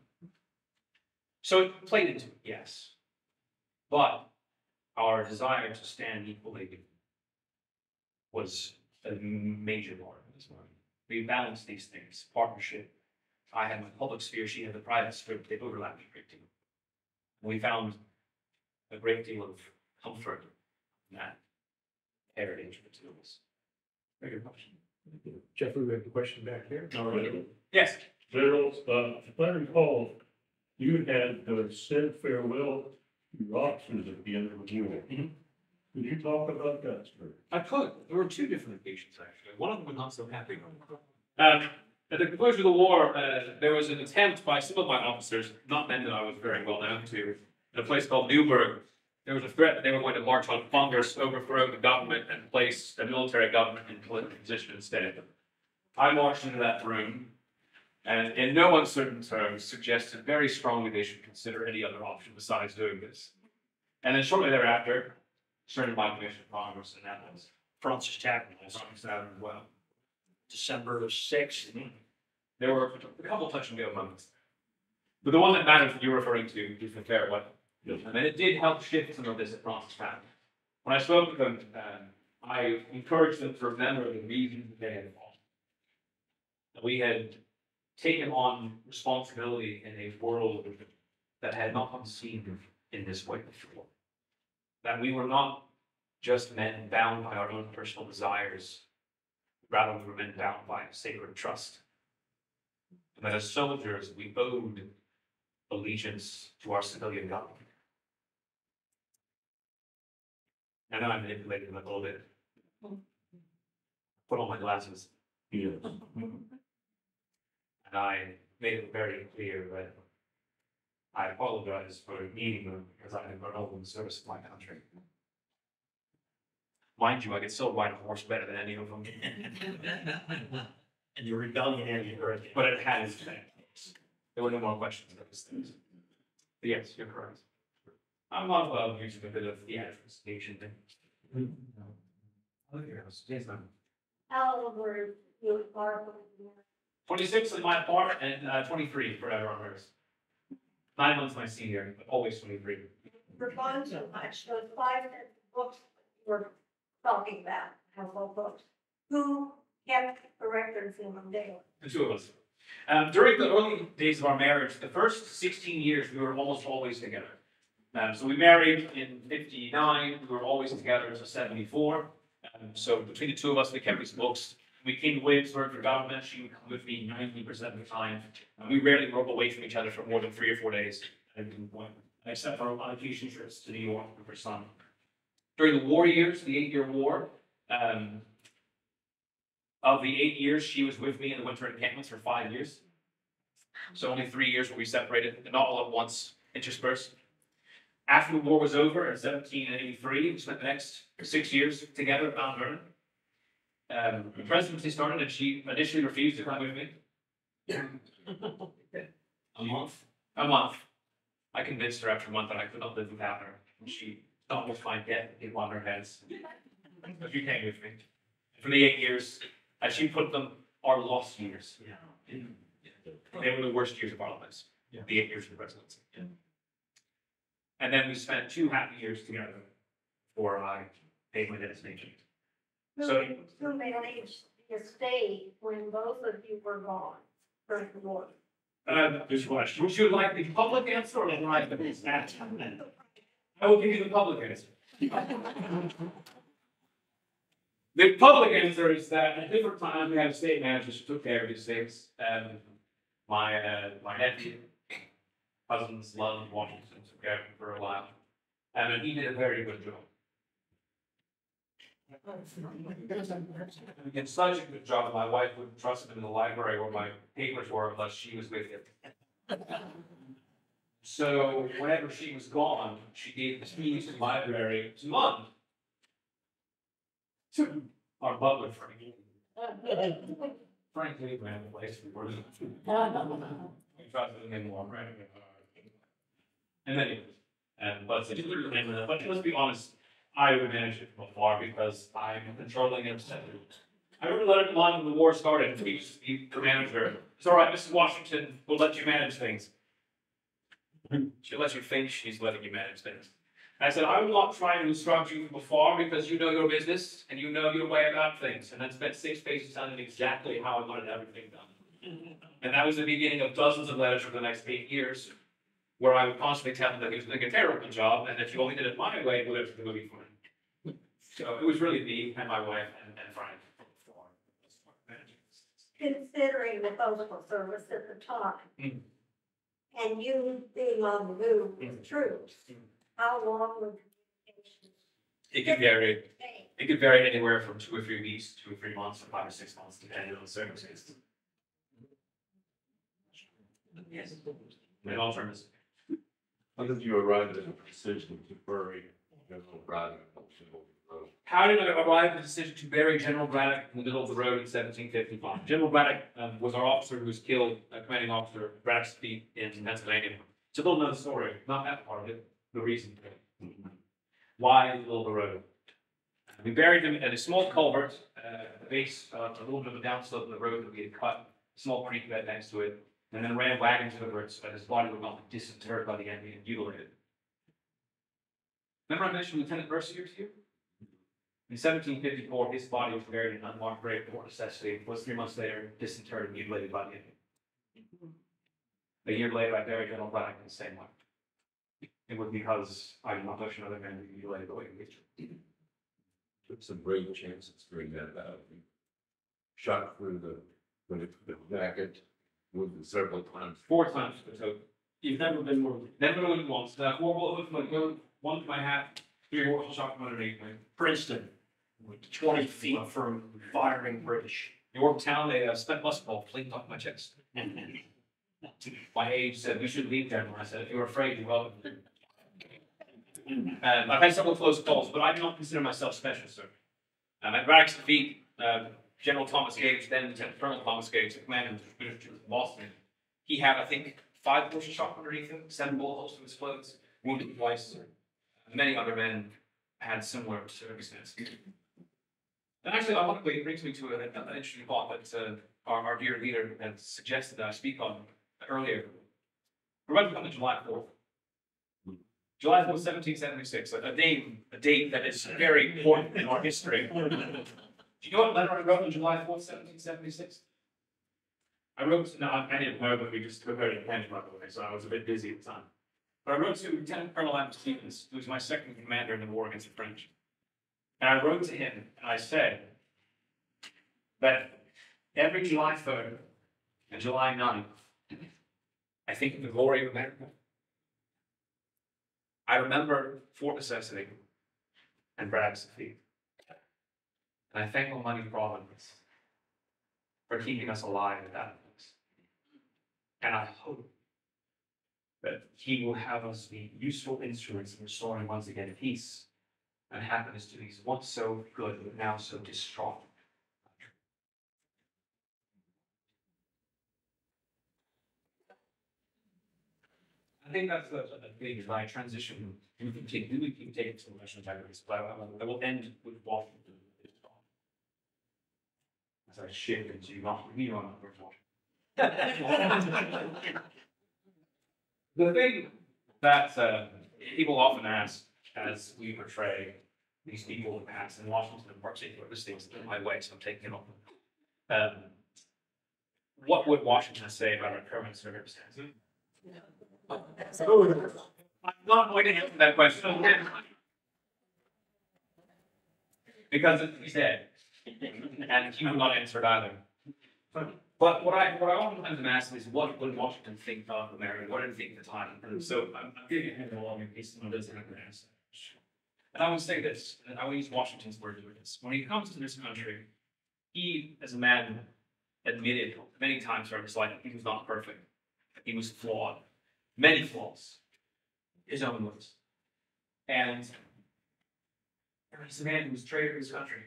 So it played into it, yes. But our desire to stand equally was a major part of this one. We balanced these things, partnership. I had my public sphere, she had the private sphere, they overlapped a great deal. We found a great deal of comfort in that heritage of the two of us. Very good question. Jeffrey, we have a question back here. Yes. Gerald, if I recall, you had said farewell to your officers at the end of the war. Mhm. Could you talk about that, sir? I could. There were two different occasions, actually. One of them was not so happy. At the conclusion of the war, there was an attempt by some of my officers, not men that I was very well known to, in a place called Newburgh. There was a threat that they were going to march on Congress, overthrow the government, and place a military government in political position instead. I marched into that room, and in no uncertain terms, suggested very strongly they should consider any other option besides doing this. And then shortly thereafter, started my commission to Congress, and that was Francis Tappan, Congress out as well. December 6th. There were a couple touch and go moments. But the one that matters that you're referring to is the farewell. Yes. And then it did help shift some of this at Francis Tappan. When I spoke with them, I encouraged them to remember the reasons that they had fought. That we had taken on responsibility in a world that had not been seen in this way before. That we were not just men bound by our own personal desires, rather we were men bound by a sacred trust. And that as soldiers, we owed allegiance to our civilian government. And I manipulated them a little bit. Put on my glasses. Yes. And I made it very clear that I apologize for needing them because I had grown old in the service of my country. Mind you, I could still ride a horse better than any of them. And the rebellion ended early. But it had its effects. There were no more questions about those things. But yes, you're correct. I'm not above using a bit of theatrification thing. Yes, ma'am. How old were you are? 26 in my part and 23 forever on hers. 9 months my senior, but always 23. You're gone so much, those 5 books we're talking about, household books. Who kept the records in them daily? The two of us. During the early days of our marriage, the first 16 years, we were almost always together. So we married in 59, we were always together until 74. So between the two of us, we kept these books. We came to Williamsburg for government. She would come with me 90% of the time. We rarely broke away from each other for more than 3 or 4 days at any point, except for on occasion trips to New York with her son. During the war years, the 8-year war, of the 8 years, she was with me in the winter encampments for 5 years. So only 3 years were we separated, and not all at once, interspersed. After the war was over in 1783, we spent the next 6 years together at Mount Vernon. The presidency started, and she initially refused to come with me. A month? A month. I convinced her after a month that I could not live without her. She almost find death in one of her heads. But she came with me. For the 8 years, as she put them, are lost years. They were the worst years of our lives. The 8 years of the presidency. And then we spent 2 happy years together before I paid my destination. So- Who managed the estate when both of you were gone during the war? Good question. Would you like the public answer or the private answer? I will give you the public answer. The public answer is that at different times we had estate managers who took care of these things. My nephew, cousins, loved Washington, took care of him for a while. And he did a very good job. He did such a good job, my wife wouldn't trust him in the library where my papers were unless she was with him. So whenever she was gone, she gave the keys to the library to Mom. To our butler, Frank. Frankly, ran the place before. We trusted him more, right? And then, but let's be honest, I would manage it from afar because I'm controlling and obsessive. I remember letting Lon when the war started, he used to be the manager. It's all right, Mrs. Washington, we'll let you manage things. She lets you think she's letting you manage things. And I said, I will not try to instruct you from afar because you know your business and you know your way about things. And then spent 6 pages telling me exactly how I wanted everything done. And that was the beginning of dozens of letters for the next 8 years, where I would constantly tell him that he was doing a terrible job and if you only did it my way, everything would be fine. So it was really me and my wife and Frank. Considering the postal service at the time, and you being on the move with troops, how long would communication It could vary. take? It could vary anywhere from 2 or 3 weeks, 2 or 3 months, or 5 or 6 months, depending on the circumstances. Yes. In all terms. How did you arrive at a decision to bury General Braddock? How did I arrive at the decision to bury General Braddock in the middle of the road in 1755? General Braddock was our officer who was killed, commanding officer, Braddock's feet in Pennsylvania. It's a little known story, not that part of it, the reason for it. Why in the middle of the road? We buried him at a small culvert, at the base of a little bit of a downslope of the road that we had cut, a small creek bed next to it, and then ran wagons over it so that his body would not be disinterred by the enemy and mutilated. Remember I mentioned Lieutenant Mercier to you? In 1754, his body was buried in an unmarked grave for necessity. Was 3 months later disinterred and mutilated by the enemy. A year later, I buried General Braddock in the same way. It was because I did not wish another man to be mutilated the way he did. Took some brave chances during that battle. Shot through the jacket, wounded several times. 4 times. So you've never been wounded. Never been wounded once. Horrible with my wound, one to my hat, 3 mortal shot from underneath me. Princeton, 20 feet from firing British. Yorktown, they spent musket ball flicked off my chest. My age said we should leave there. I said, if you're afraid, you're welcome. I've had several close calls, but I do not consider myself special, sir. At Braddock's defeat, General Thomas Gage, then Lieutenant Colonel Thomas Gage, the commander of the British troops in Boston, he had, I think, 5 bullets shot underneath him, 7 bullet holes to his clothes, wounded twice. Many other men had similar circumstances. And actually, ironically, it brings me to an interesting thought that our dear leader had suggested that I speak on earlier. We're about to come to July 4th. July 4th, 1776, a date that is very important in our history. Do you know what letter I wrote on July 4th, 1776? I wrote, no, I didn't know, but we just prepared a pen, by the way, so I was a bit busy at the time. But I wrote to Lieutenant Colonel Adam Stevens, who was my second commander in the war against the French. And I wrote to him, and I said that every July 3rd and July 9th, I think of the glory of America. I remember Fort Necessity and Braddock's defeat. And I thank Almighty Providence for keeping us alive at that place. And I hope that He will have us be useful instruments in restoring once again peace and happiness to these once so good but now so distraught. think that's the thing, is I transition, we can take it to the national categories, but I will end with Washington. As I shift into you on Washington. The thing that people often ask as we portray these people in the past in Washington and particular the states that are my way, so I'm taking it on. What would Washington say about our current circumstances? I'm not going to answer that question. Because he's dead. And he would not answer it either. But what I oftentimes am asked is, what would Washington think of America? What did he think at the time? And so I'm giving a hand along in case someone doesn't have an answer. And I would say this, and I will use Washington's word to this. When he comes to this country, he, as a man, admitted many times throughout his life that he was not perfect. He was flawed. Many flaws. His own words. And he's a man who was traitor to his country.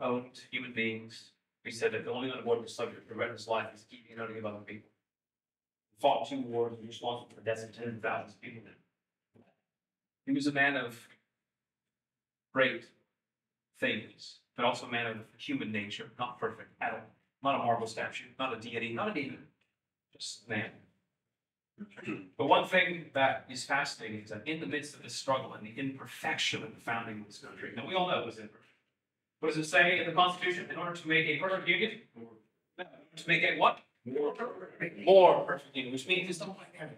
Owned human beings. He said that the only unavoidable subject for the rest of his life is keeping and owning of other people. He fought 2 wars and was responsible for the deaths of tens of thousands of people. He was a man of great things, but also a man of human nature, not perfect at all. Not a marble statue, not a deity, not a demon, just man. But one thing that is fascinating is that in the midst of this struggle and the imperfection of the founding of this country, and we all know it was imperfect. What does it say in the Constitution? In order to make a perfect union? To make a what? More perfect union, which means it's not like heaven.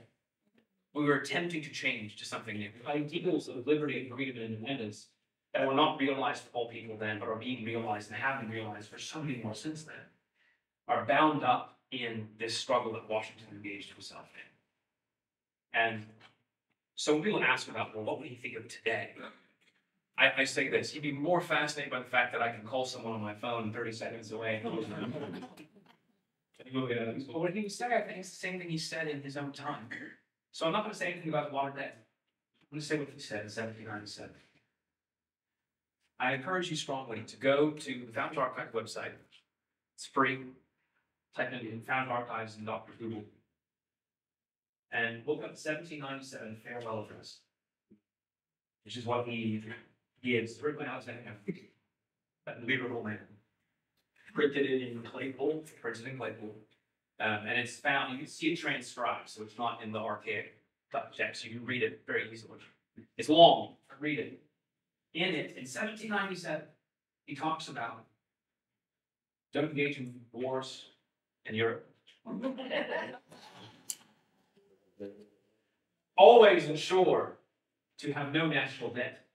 We were attempting to change to something new. Ideals of liberty, freedom, and independence that were not realized for all people then, but are being realized and have been realized for so many more since then, are bound up in this struggle that Washington engaged himself in. And so when people ask about, well, what would he think of today? I say this, he'd be more fascinated by the fact that I can call someone on my phone 30 seconds away. What did he say? I think it's the same thing he said in his own time. So I'm not going to say anything about Watergate. I'm going to say what he said in 1797. I encourage you strongly to go to the Founders Archive website. It's free. Type in Founders Archives and Dr. Google. And look up the 1797 farewell address, which is what he gives, written by Alexander Hamilton, that lyrical man. Printed it in Claypool, and it's found, you can see it transcribed, so it's not in the archaic text. You can read it very easily. It's long, read it. In it, in 1797, he talks about don't engage in wars in Europe. Always ensure to have no national debt.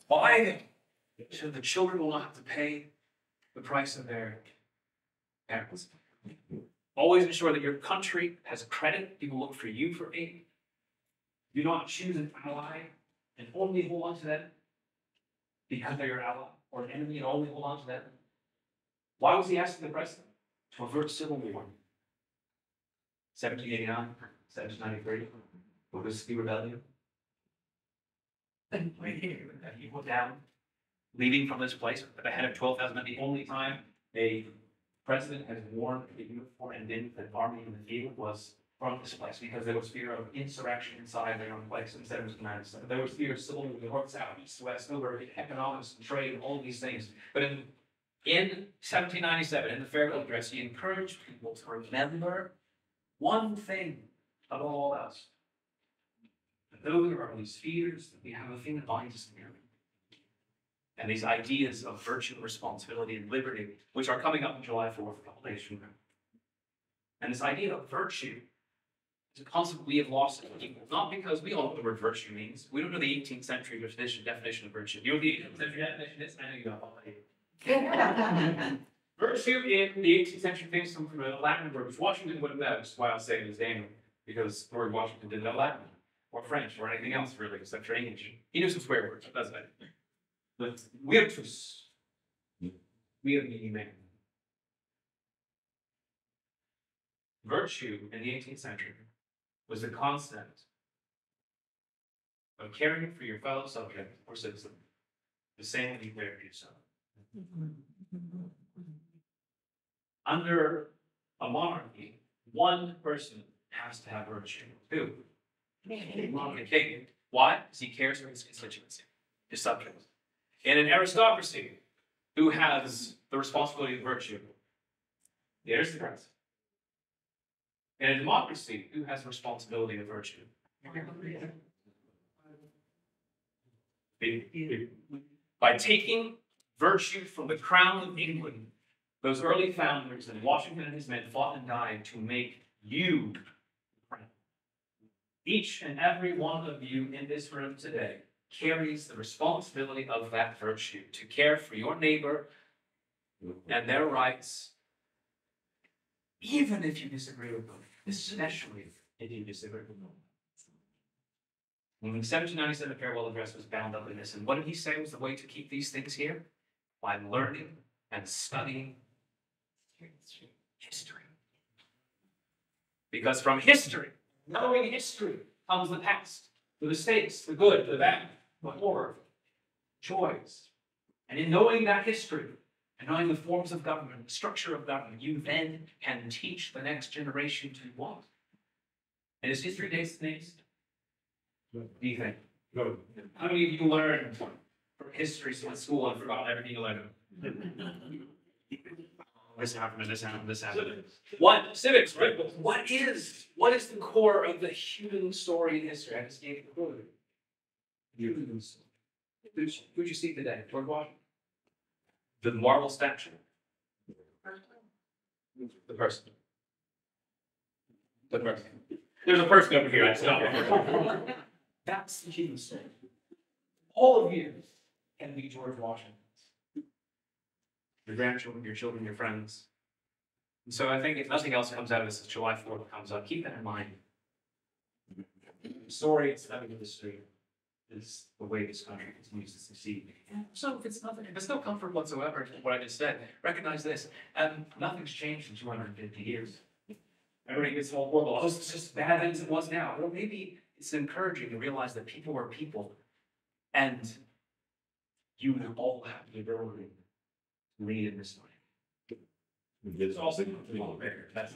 Why? So the children will not have to pay the price of their parents. Always ensure that your country has credit. People look for you for aid. Do not choose an ally and only hold on to them because they're your ally, or an enemy and only hold on to them. Why was he asking the president? To avert civil war. 1789, 1793, the Whiskey Rebellion. And he went down, leaving from this place at the head of 12,000 men. The only time a president has worn a uniform and been an army in the field was from this place, because there was fear of insurrection inside their own place instead of United States. There was fear of civil war, north, south, east, west, over economics and trade and all these things. But in 1797, in the farewell address, he encouraged people to remember one thing above all else. That though there are these fears, that we have a thing that binds us together. And these ideas of virtue, responsibility, and liberty, which are coming up on July 4th, a couple days from now. And this idea of virtue is a concept we have lost in people, not because we all know what the word virtue means. We don't know the 18th century definition of virtue. You know what the 18th century definition is? I know you don't already. Virtue in the 18th century things come from a Latin word, which Washington would have known, which is why I'll say it is Daniel, because Lord Washington didn't know Latin, or French, or anything else really, except for English. He knew some swear words, that's it. But virtus, wir meaning man. Virtue in the 18th century was the concept of caring for your fellow subject or citizen, the same as you care for yourself. Under a monarchy, one person has to have virtue. Who? The king. Why? Because he cares for his constituency, his subjects. In an aristocracy, who has the responsibility of virtue? The aristocrats. In a democracy, who has the responsibility of virtue? By taking virtue from the crown of England, those early founders and Washington and his men fought and died to make you crown. Each and every one of you in this room today carries the responsibility of that virtue to care for your neighbor and their rights, even if you disagree with them, especially if you disagree with them. When the 1797 farewell address was bound up in this, and what did he say was the way to keep these things here? By learning and studying history. Because from history, knowing history, comes the past, the mistakes, the good, the bad, the horror, joys. And in knowing that history, and knowing the forms of government, the structure of government, you then can teach the next generation to what? And is history based names? What do you think? No. How many of you learned from history in school and forgot everything you learned? This happened, this happened, this happened. What? Civics, right? But what is the core of the human story in history? I just gave you the clue. Humans. Who'd you see today? George Washington? The marble statue. The person. The person. There's a person over here. I saw. That's the human story. All of you can be George Washington. Your grandchildren, your children, your friends. And so I think if nothing else comes out of this as July 4th comes up, keep that in mind. The story it's having in history is the way this country continues to succeed. And so if it's no comfort whatsoever in what I just said, recognize this. Nothing's changed in 250 years. Everybody gets all horrible. Oh, it's just bad then as it was now. Well, maybe it's encouraging to realize that people are people. And you all have the ability to lead in this way. It's It's also better. That's